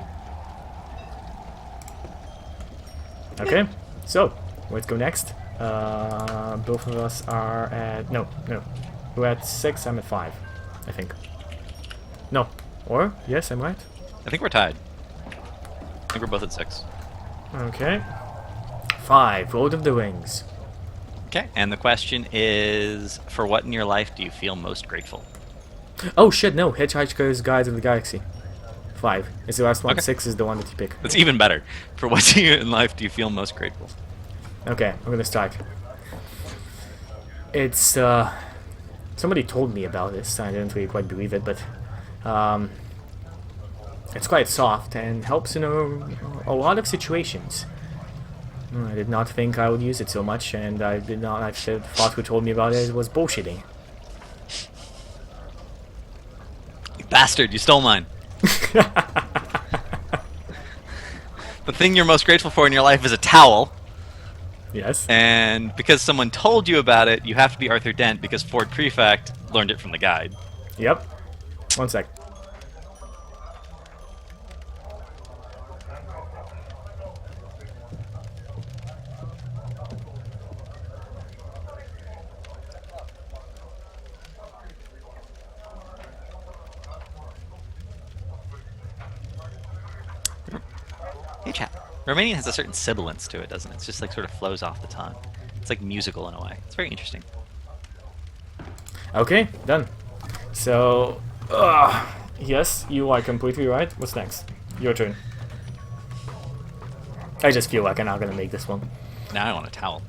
A: Okay, so let's go next. Both of us are at no. We're at 6. I'm at 5, I think. No, or yes, I'm right.
B: I think we're tied. I think we're both at 6.
A: Okay. 5. Lord of the Rings.
B: Okay, and the question is, for what in your life do you feel most grateful?
A: Oh shit, no. Hitchhiker's Guide to the Galaxy. 5. It's the last one.
B: Okay.
A: 6 is the one that you pick.
B: That's even better. For what in life do you feel most grateful?
A: Okay, I'm gonna start. It's, somebody told me about this. I didn't really quite believe it, but, it's quite soft and helps in a lot of situations. I did not think I would use it so much, and I thought who told me about it was bullshitting.
B: You bastard, you stole mine. The thing you're most grateful for in your life is a towel.
A: Yes.
B: And because someone told you about it, you have to be Arthur Dent because Ford Prefect learned it from the guide.
A: Yep. 1 sec.
B: Hey chat. Romanian has a certain sibilance to it, doesn't it? It's just like sort of flows off the tongue. It's like musical in a way. It's very interesting.
A: Okay, done. So, yes, you are completely right. What's next? Your turn. I just feel like I'm not gonna make this one.
B: Now I want a towel.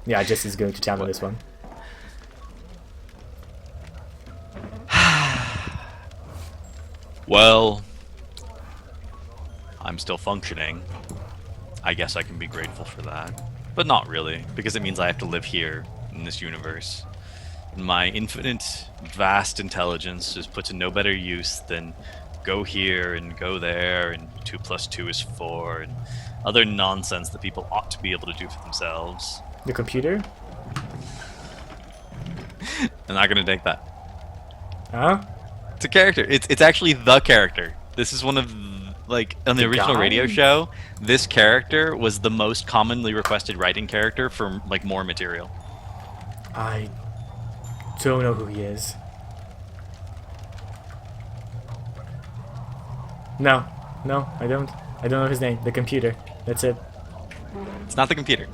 A: Yeah, Jess is going to town on this one.
B: Well, I'm still functioning. I guess I can be grateful for that. But not really, because it means I have to live here in this universe. And my infinite, vast intelligence is put to no better use than go here and go there, and 2 + 2 is 4, and other nonsense that people ought to be able to do for themselves.
A: The computer?
B: I'm not gonna take that.
A: Huh?
B: It's a character. It's actually the character. This is one of Like on the
A: The
B: original radio
A: guy?
B: show, this character was the most commonly requested writing character for like more material.
A: I don't know who he is. No, no, I don't. I don't know his name. The computer. That's it.
B: It's not the computer.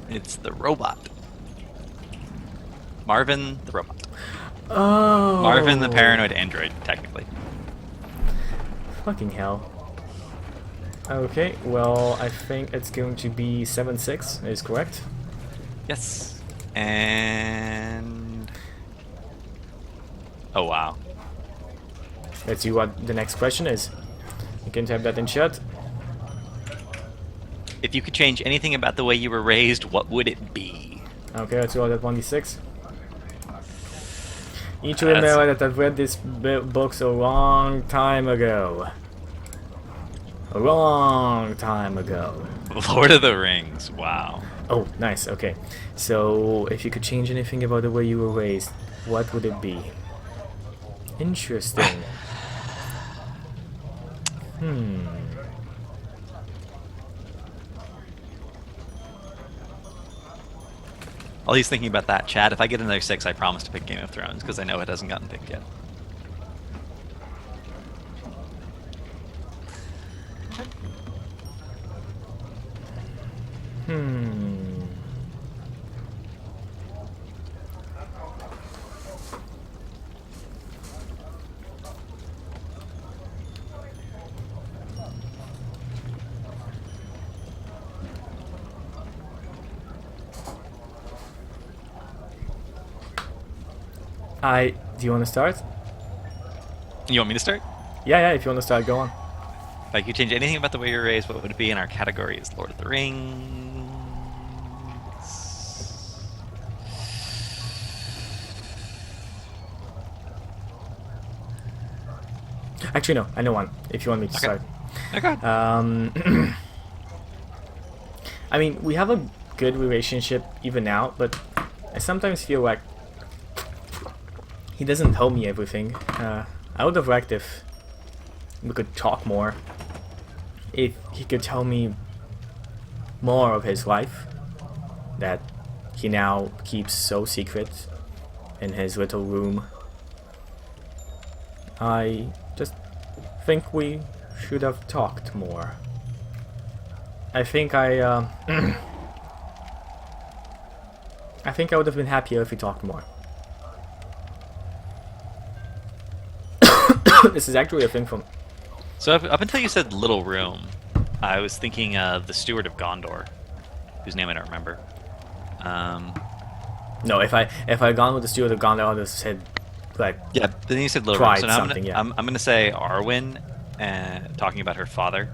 B: It's the robot. Marvin the robot.
A: Oh.
B: Marvin the paranoid android, technically.
A: Fucking hell. Okay, well, I think it's going to be 7-6, is correct?
B: Yes. And... oh, wow.
A: Let's see what the next question is. You can type that in chat.
B: If you could change anything about the way you were raised, what would it be?
A: Okay, let's roll that 1d6. You need to remember that I've read this books a long time ago. A long time ago.
B: Lord of the Rings, wow.
A: Oh, nice, okay. So, if you could change anything about the way you were raised, what would it be? Interesting.
B: While he's thinking about that, Chad, if I get another 6, I promise to pick Game of Thrones, because I know it hasn't gotten picked yet.
A: Do you want to start?
B: You want me to start?
A: Yeah, if you want to start, go on.
B: If I could change anything about the way you're raised, what would it be? In our category is Lord of the Rings.
A: Actually, no, I know one, if you want me to start.
B: Okay.
A: I mean, we have a good relationship even now, but I sometimes feel like he doesn't tell me everything. I would have liked if we could talk more. If he could tell me more of his life that he now keeps so secret in his little room. I just think we should have talked more. I think I think I would have been happier if we talked more. This is actually a thing from...
B: So up until you said Little Room, I was thinking of the Steward of Gondor, whose name I don't remember.
A: No, if I gone with the Steward of Gondor, I would have said, like...
B: Yeah, then you said Little Room, so now
A: something,
B: I'm gonna say Arwen, talking about her father.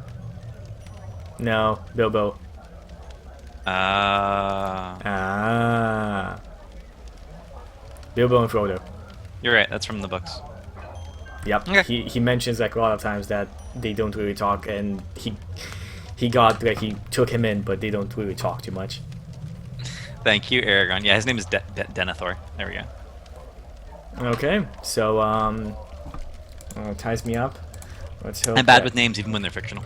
A: No, Bilbo. Bilbo and Frodo.
B: You're right, that's from the books.
A: Yep.
B: Okay.
A: He mentions like a lot of times that they don't really talk, and he got like he took him in, but they don't really talk too much.
B: Thank you, Aragorn. Yeah, his name is Denethor. There we go.
A: Okay, so ties me up. Let's hope.
B: I'm bad with names even when they're fictional.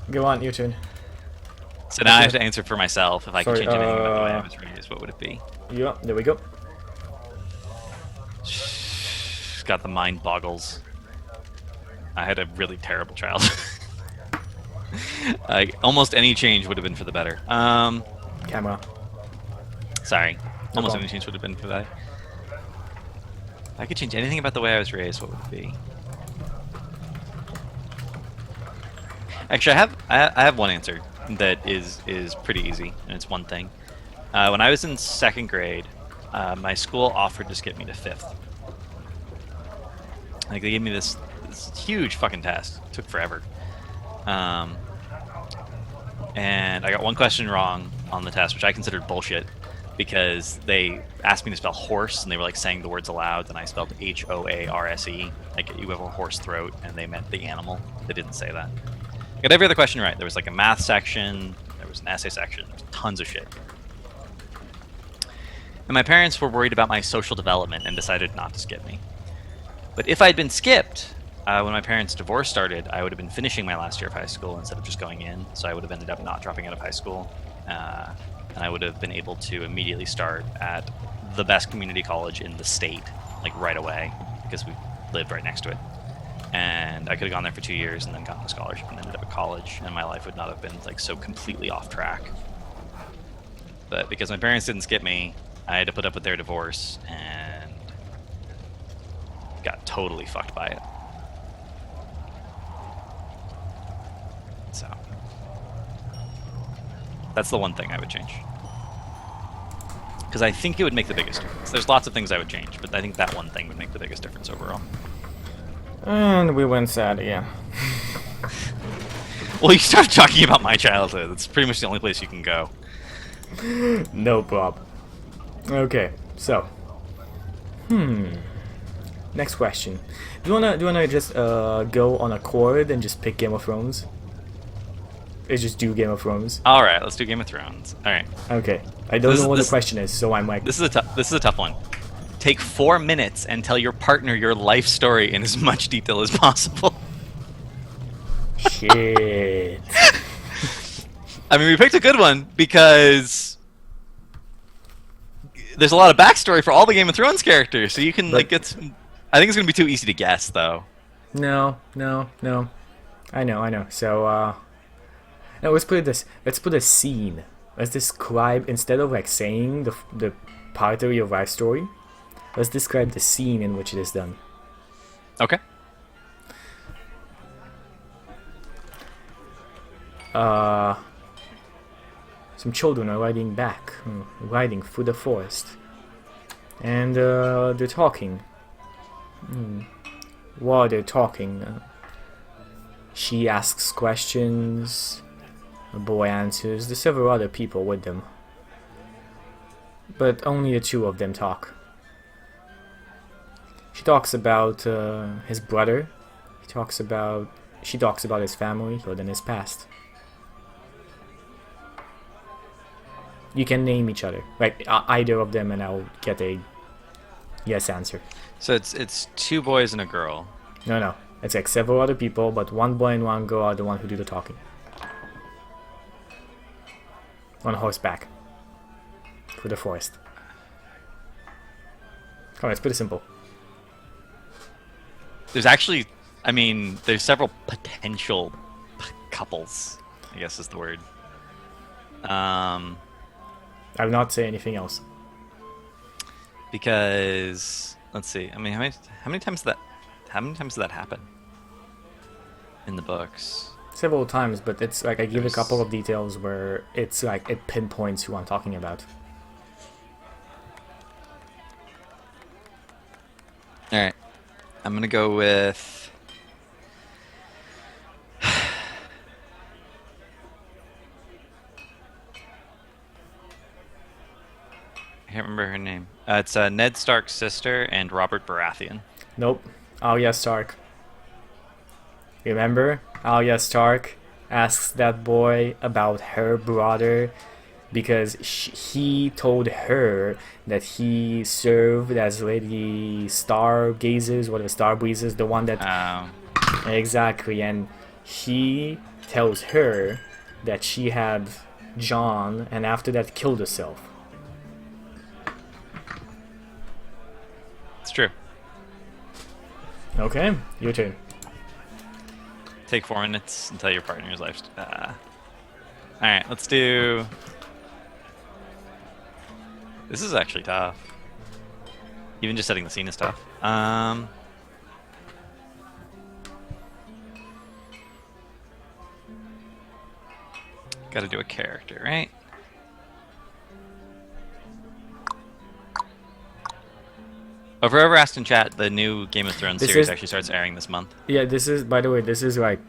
A: Go on, your turn.
B: So now I have to answer for myself. If I could
A: Sorry,
B: change anything about the way I was raised, what would it be?
A: Yeah, there we go.
B: Got the mind boggles. I had a really terrible childhood. Almost any change would have been for the better.
A: Camera.
B: Sorry. Almost
A: problem.
B: any change would have been for that. If I could change anything about the way I was raised, what would it be? Actually, I have one answer that is pretty easy, and it's one thing. When I was in 2nd grade, my school offered to skip me to 5th. Like, they gave me this huge fucking test. It took forever. And I got one question wrong on the test, which I considered bullshit, because they asked me to spell horse, and they were like saying the words aloud, and I spelled H-O-A-R-S-E, like you have a horse throat, and they meant the animal. They didn't say that. I got every other question right. There was like a math section, there was an essay section, there was tons of shit. And my parents were worried about my social development and decided not to skip me. But if I'd been skipped, when my parents' divorce started, I would have been finishing my last year of high school instead of just going in. So I would have ended up not dropping out of high school, and I would have been able to immediately start at the best community college in the state, like right away, because we lived right next to it. And I could have gone there for 2 years and then gotten a scholarship and ended up at college, and my life would not have been like so completely off track. But because my parents didn't skip me, I had to put up with their divorce and got totally fucked by it. So that's the one thing I would change. Because I think it would make the biggest difference. There's lots of things I would change, but I think that one thing would make the biggest difference overall.
A: And we went sad again.
B: Well, you start talking about my childhood. It's pretty much the only place you can go.
A: No problem. Okay, so. Next question. Do you wanna just go on a chord and just pick Game of Thrones? Or just do Game of Thrones?
B: All right, let's do Game of Thrones. All right.
A: Okay. I don't know what the question is, so I'm like.
B: This is a tough one. Take 4 minutes and tell your partner your life story in as much detail as possible.
A: Shit.
B: I mean, we picked a good one because there's a lot of backstory for all the Game of Thrones characters, so you can like get. I think it's gonna be too easy to guess, though.
A: No. I know. So, no, let's put it this. Let's put a scene. Let's describe, instead of like saying the part of your life story, let's describe the scene in which it is done.
B: Okay.
A: Some children are riding through the forest, and they're talking. While they're talking, she asks questions. The boy answers. There's several other people with them, but only the two of them talk. She talks about his brother. She talks about his family, but then his past. You can name each other, like either of them, and I'll get a yes answer.
B: So it's 2 boys and a girl.
A: No. It's like several other people, but one boy and one girl are the one who do the talking. On horseback. Through the forest. Come on, let's put it simple.
B: There's actually, I mean, there's several potential couples, I guess is the word.
A: I will not say anything else.
B: Because let's see. I mean, how many times did that happen in the books?
A: Several times, but it's like I give a couple of details where it's like it pinpoints who I'm talking about.
B: All right, I'm gonna go with. I can't remember her name. It's Ned Stark's sister and Robert Baratheon.
A: Nope. Arya Stark. Remember? Arya Stark asks that boy about her brother because he told her that he served as Lady Stargazers, whatever, Starbreezes, the one that... Exactly, and he tells her that she had Jon, and after that killed herself.
B: It's true.
A: Okay, your turn.
B: Take 4 minutes and tell your partner's life. Alright, let's do... This is actually tough. Even just setting the scene is tough. Gotta do a character, right? Oh, for whoever asked in chat, the new Game of Thrones series actually starts airing this month.
A: Yeah, this is, by the way, this is like,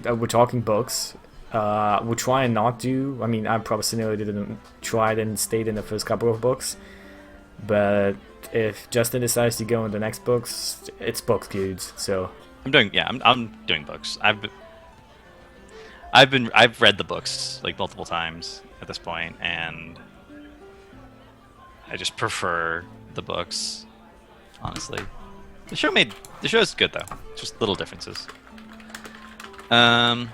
A: we're talking books. We'll try and not do, I mean, I probably didn't try and stayed in the first couple of books. But if Justin decides to go in the next books, it's books, dudes, so.
B: I'm doing books. I've read the books like multiple times at this point, and I just prefer the books, honestly. The show's good though. Just little differences. Look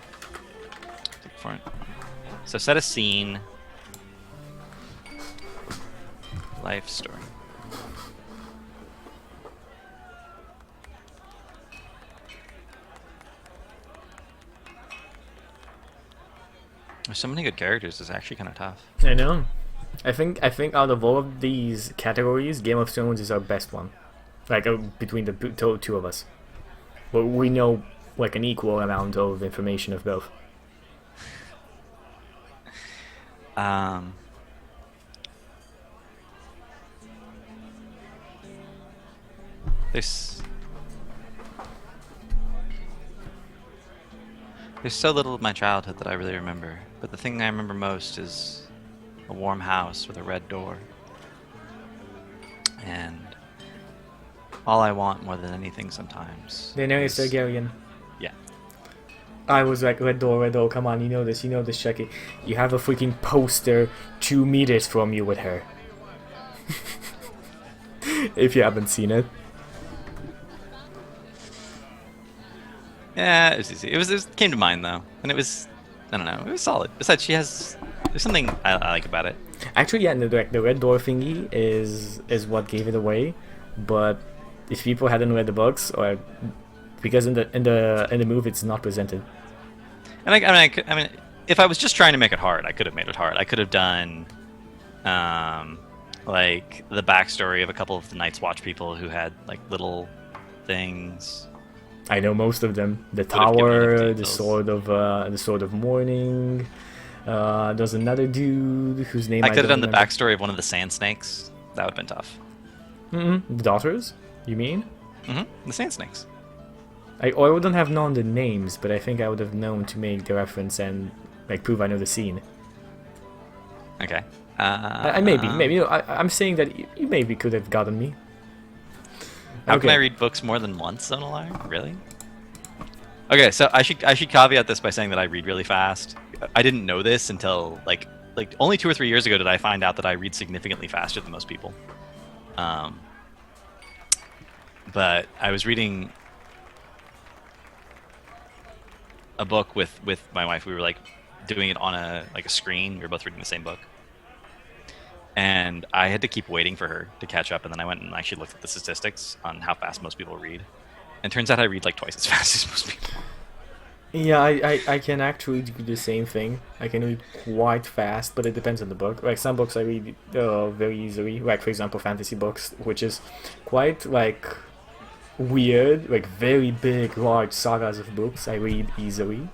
B: for it. So set a scene. Life story. There's so many good characters. It's actually kind of tough.
A: I know. I think out of all of these categories, Game of Thrones is our best one. Like between the two of us, well, we know like an equal amount of information of both.
B: There's so little of my childhood that I really remember, but the thing I remember most is a warm house with a red door. And all I want more than anything sometimes.
A: Daenerys
B: is-
A: Targaryen.
B: Yeah.
A: I was like, red door, come on, you know this, Chucky. You have a freaking poster 2 meters from you with her. If you haven't seen it.
B: Yeah, it was easy. It came to mind though, and it was, I don't know, it was solid. Besides, there's something I like about it.
A: Actually, yeah, the red door thingy is what gave it away. But if people hadn't read the books, or because in the movie it's not presented.
B: And I mean, if I was just trying to make it hard, I could have made it hard. I could have done, like the backstory of a couple of the Night's Watch people who had like little things.
A: I know most of them. The
B: Would have given enough
A: tower, the
B: details.
A: sword of morning. There's another dude whose name
B: I could have
A: don't
B: done the
A: remember.
B: backstory of one of the Sand Snakes. That would have been tough.
A: The daughters? You mean?
B: The Sand Snakes.
A: I wouldn't have known the names, but I think I would have known to make the reference and like prove I know the scene.
B: Okay.
A: I maybe. You know, I'm saying that you maybe could have gotten me.
B: How can I
A: Okay.
B: read books more than once on a line? Really? Okay, so I should caveat this by saying that I read really fast. I didn't know this until like only 2 or 3 years ago did I find out that I read significantly faster than most people. But I was reading a book with my wife. We were like doing it on a screen. We were both reading the same book. And I had to keep waiting for her to catch up, and then I went and actually looked at the statistics on how fast most people read. And it turns out I read like twice as fast as most people.
A: Yeah, I can actually do the same thing. I can read quite fast, but it depends on the book. Like some books I read very easily. Like for example, fantasy books, which is quite like weird, like very big, large sagas of books I read easily.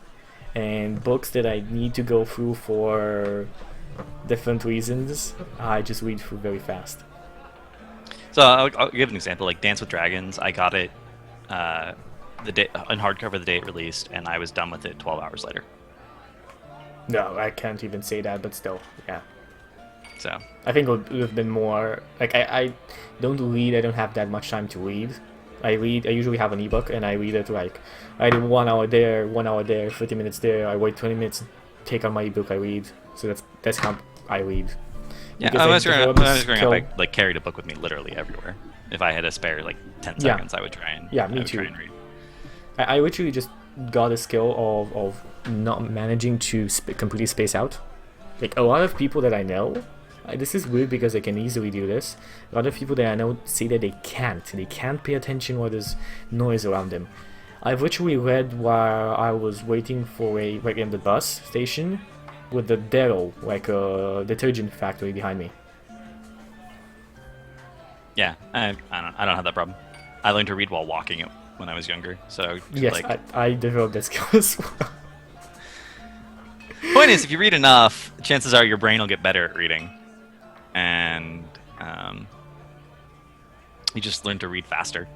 A: And books that I need to go through for different reasons, I just read through very fast.
B: So I'll give an example. Like Dance with Dragons, I got it the day on hardcover the day it released, and I was done with it 12 hours later.
A: No, I can't even say that, but still, yeah.
B: So
A: I think it would have been more like I don't read. I don't have that much time to read. I usually have an ebook and I read it like I do 1 hour there, 1 hour there, 30 minutes there. I wait 20 minutes, take out my ebook, I read. So that's how I read.
B: yeah,
A: Because
B: when I was growing up,
A: kill-
B: I like carried a book with me literally everywhere. If I had a spare like 10
A: Yeah.
B: seconds, I would try and
A: Yeah, me
B: I would
A: too.
B: try and read.
A: I literally just got a skill of not managing to completely space out. Like a lot of people that I know, this is weird because I can easily do this. A lot of people that I know say that they can't pay attention while there's noise around them. I've literally read while I was waiting for like in the bus station with the Darrow, like a detergent factory behind me.
B: Yeah, I don't have that problem. I learned to read while walking when I was younger. So
A: Yes,
B: like,
A: I developed that skill as well.
B: point is, if you read enough, chances are your brain will get better at reading, and you just learn to read faster.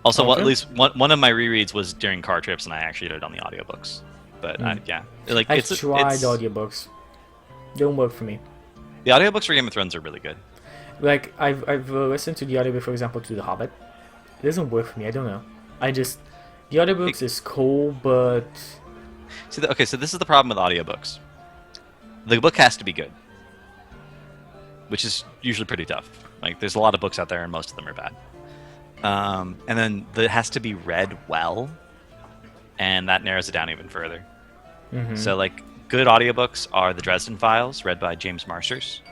B: Also,
A: Okay.
B: at least one of my rereads was during car trips, and I actually did it on the audiobooks. But yeah, like
A: I've tried audiobooks. They don't work for me.
B: the audiobooks for Game of Thrones are really good.
A: Like I've listened to the audiobook, for example, to The Hobbit. It doesn't work for me. I don't know. The audiobooks is cool, but
B: See, okay, so this is the problem with audiobooks. The book has to be good, which is usually pretty tough. Like, there's a lot of books out there, and most of them are bad. And then it has to be read well, and that narrows it down even further. So, like, good audiobooks are the Dresden Files, read by James Marsters,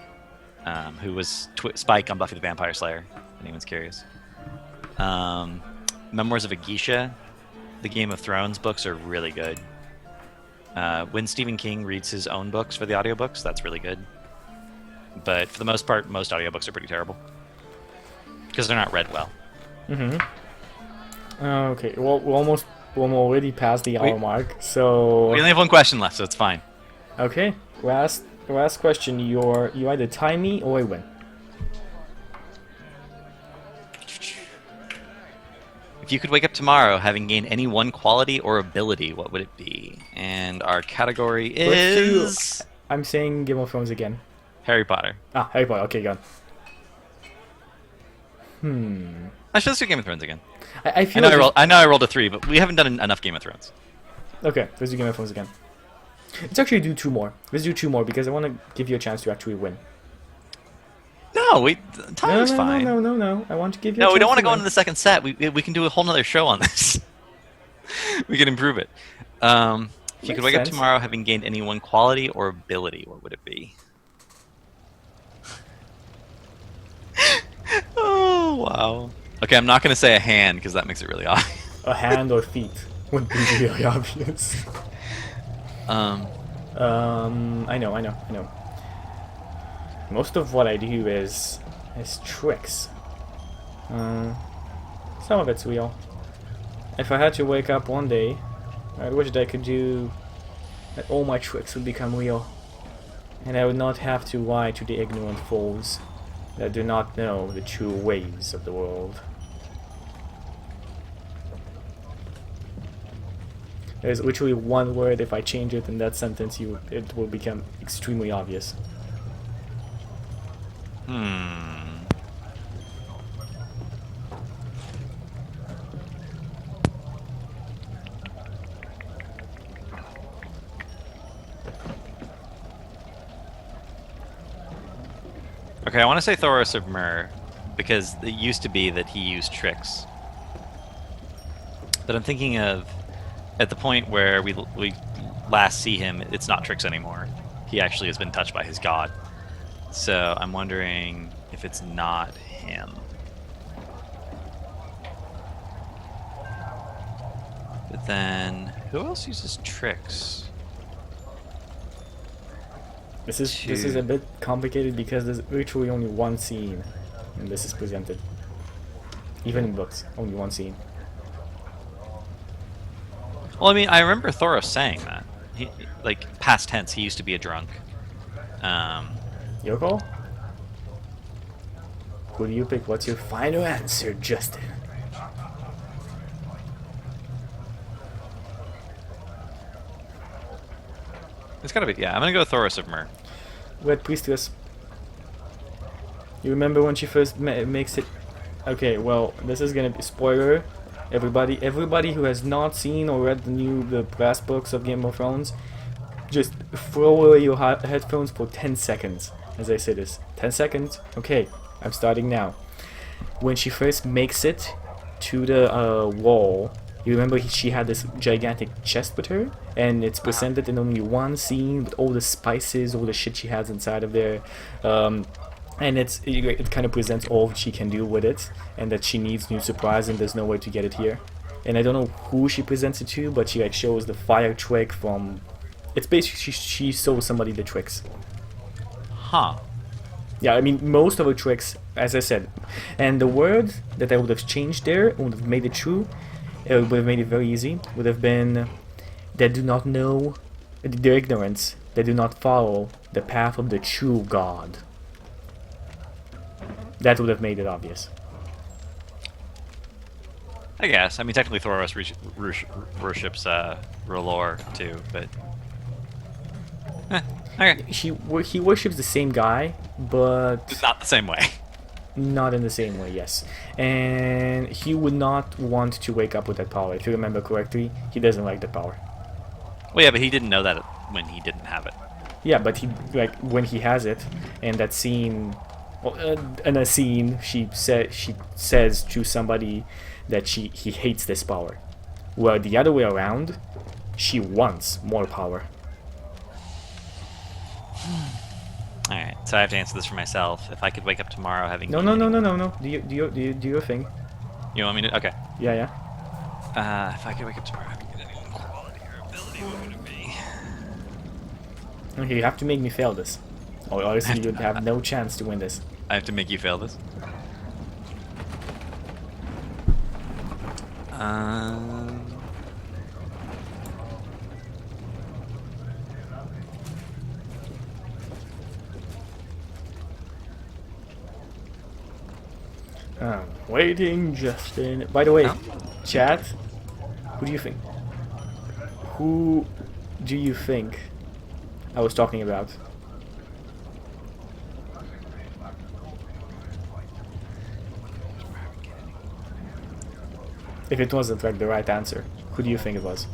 B: who was Spike on Buffy the Vampire Slayer, if anyone's curious. Memoirs of a Geisha, the Game of Thrones books are really good. When Stephen King reads his own books for the audiobooks, that's really good. But for the most part, most audiobooks are pretty terrible because they're not read well.
A: Okay, well, we're already past the hour mark, so...
B: We only have one question left, so it's fine.
A: Okay, last question. You either tie me or I win.
B: If you could wake up tomorrow having gained any one quality or ability, what would it be? And our category is...
A: I'm saying Game of Thrones again.
B: Harry Potter.
A: Ah, Harry Potter, okay, gone.
B: Actually, let's do Game of Thrones again.
A: I feel like
B: I know I rolled a 3, but we haven't done enough Game of Thrones.
A: Okay, let's do Game of Thrones again. Let's actually do 2 more. Let's do 2 more because I want to give you a chance to actually win.
B: No, timing's fine.
A: No. I want to give you.
B: No, we don't want to go into the second set. We can do a whole nother show on this. We can improve it. If you could wake up tomorrow having gained any one quality or ability, what would it be? Oh, wow. Okay, I'm not going to say a hand because that makes it really obvious.
A: A hand or feet would be really obvious. I know. Most of what I do is tricks. Some of it's real. If I had to wake up one day, I wish that I could do that all my tricks would become real. And I would not have to lie to the ignorant fools that do not know the true ways of the world. There's literally one word, if I change it in that sentence, it will become extremely obvious.
B: Okay, I want to say Thoros of Myr, because it used to be that he used tricks. But I'm thinking of, at the point where we last see him, it's not tricks anymore. He actually has been touched by his god. So I'm wondering if it's not him. But then, who else uses tricks?
A: This is a bit complicated because there's literally only one scene, and this is presented. Even in books, only one scene.
B: Well, I mean, I remember Thoros saying that. He, like, past tense, he used to be a drunk.
A: Yoko? Who do you pick? What's your final answer, Justin?
B: It's gotta be, yeah, I'm gonna go Thoros of Myr.
A: Red Priestess. You remember when she first makes it? Okay, well, this is gonna be spoiler. Everybody who has not seen or read the last books of Game of Thrones, just throw away your headphones for 10 seconds as I say this. 10 seconds. Okay, I'm starting now. When she first makes it to the wall, you remember she had this gigantic chest with her, and it's presented in only one scene with all the spices, all the shit she has inside of there. And it kind of presents all she can do with it, and that she needs new supplies and there's no way to get it here. And I don't know who she presents it to, but she like shows the fire trick from... It's basically she shows somebody the tricks.
B: Huh.
A: Yeah, I mean, most of her tricks, as I said. And the word that I would have changed there, would have made it true, it would have made it very easy, would have been... They do not know, their ignorance, they do not follow the path of the true God. That would have made it obvious.
B: I guess. I mean, technically Thoros worships R'hllor too, but... okay.
A: He worships the same guy, but...
B: Not the same way.
A: Not in the same way, yes. And he would not want to wake up with that power. If you remember correctly, he doesn't like the power.
B: Well, yeah, but he didn't know that when he didn't have it.
A: Yeah, but he, like, when he has it, and that scene In a scene, she says to somebody that he hates this power, where the other way around, she wants more power.
B: All right, so I have to answer this for myself. If I could wake up tomorrow having
A: No. Do your thing.
B: You want me to? Okay.
A: Yeah.
B: If I could wake up tomorrow having any quality or ability, what would it be?
A: Okay, you have to make me fail this, or else you would have no chance to win this.
B: I have to make you fail this.
A: Waiting, Justin. By the way, chat, who do you think? Who do you think I was talking about? If it wasn't like the right answer, who do you think it was?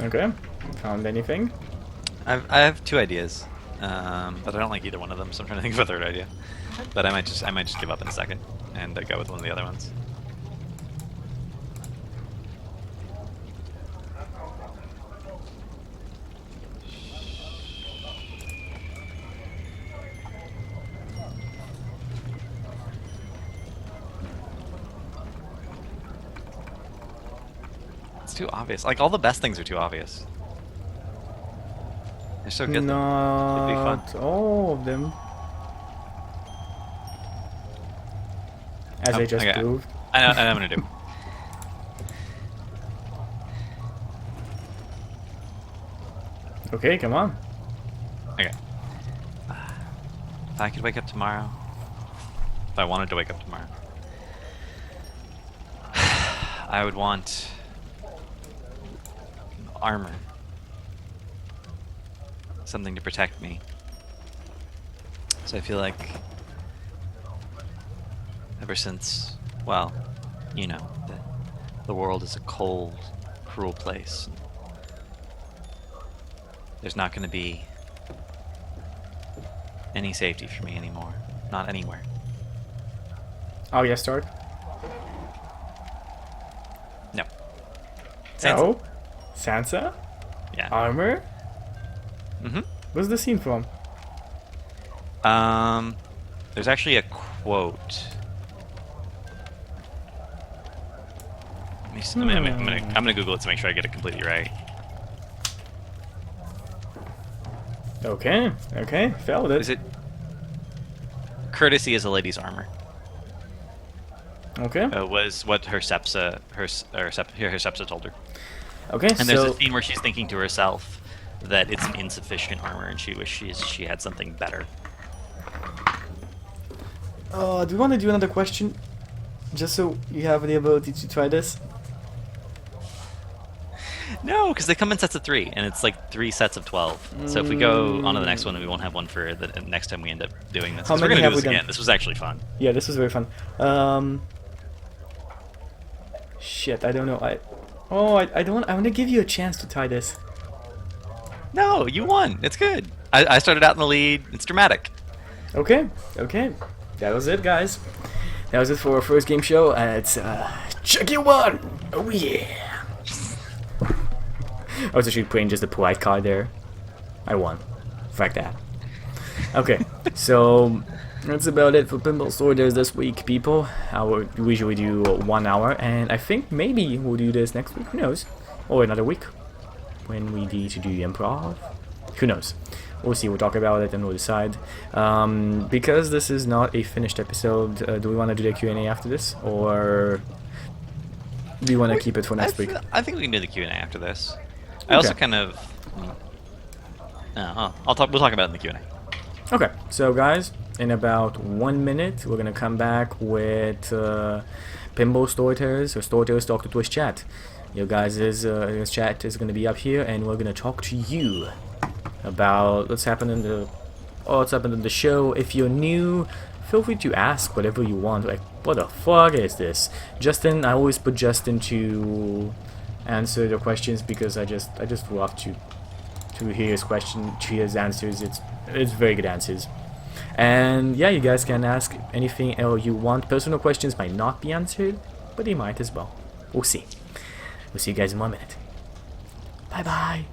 A: Okay, found anything?
B: I have two ideas, but I don't like either one of them, so I'm trying to think of a third idea. But I might just give up in a second and go with one of the other ones. It's too obvious. Like, all the best things are too obvious. They're so good.
A: Not
B: It'd be fun.
A: all of them. As I just proved.
B: I know what I'm gonna do.
A: Okay, come on.
B: Okay. If I could wake up tomorrow, if I wanted to wake up tomorrow, I would want armor. Something to protect me. So I feel like ever since, well, you know, the world is a cold, cruel place. There's not going to be any safety for me anymore. Not anywhere.
A: Oh, yes, start.
B: No.
A: Sansa. No? Sansa?
B: Yeah.
A: Armor?
B: Mm-hmm.
A: What's the scene from?
B: There's actually a quote. I'm gonna Google it to make sure I get it completely right.
A: Okay, failed it.
B: Is it courtesy is a lady's armor?
A: Okay.
B: Was what her Sepsa told her.
A: Okay,
B: and there's a scene where she's thinking to herself that it's an insufficient armor and she wishes she had something better.
A: Do we want to do another question? Just so you have the ability to try this?
B: No, because they come in sets of 3, and it's like 3 sets of 12. So if we go on to the next one, we won't have one for the next time we end up doing this. We're going to do this again. This was actually fun.
A: Yeah, this was very fun. Shit, I don't know. I want to give you a chance to tie this.
B: No, you won. It's good. I started out in the lead. It's dramatic.
A: Okay. That was it, guys. That was it for our first game show. It's Chucky won! Oh yeah! I was actually playing just a polite card there. I won. Fuck that. Okay, so that's about it for Pinball Storytellers this week, people. We usually do 1 hour, and I think maybe we'll do this next week. Who knows? Or another week when we need to do improv. Who knows? We'll see. We'll talk about it and we'll decide. Because this is not a finished episode, do we want to do the Q&A after this, or do you want to keep it for next week?
B: I think we can do the Q&A after this. Okay. I also kind of. We'll talk about it in the Q&A.
A: Okay, so guys, in about 1 minute, we're gonna come back with Pinball Storytellers or Storytellers Talk to Twitch chat. Your guys' chat is gonna be up here, and we're gonna talk to you about what's happened in the show. If you're new, feel free to ask whatever you want. Like, what the fuck is this? Justin, I always put Justin to answer the questions because I just love to hear his question, to hear his answers. It's very good answers. And yeah, you guys can ask anything you want. Personal questions might not be answered, but they might as well. We'll see. We'll see you guys in 1 minute. Bye bye.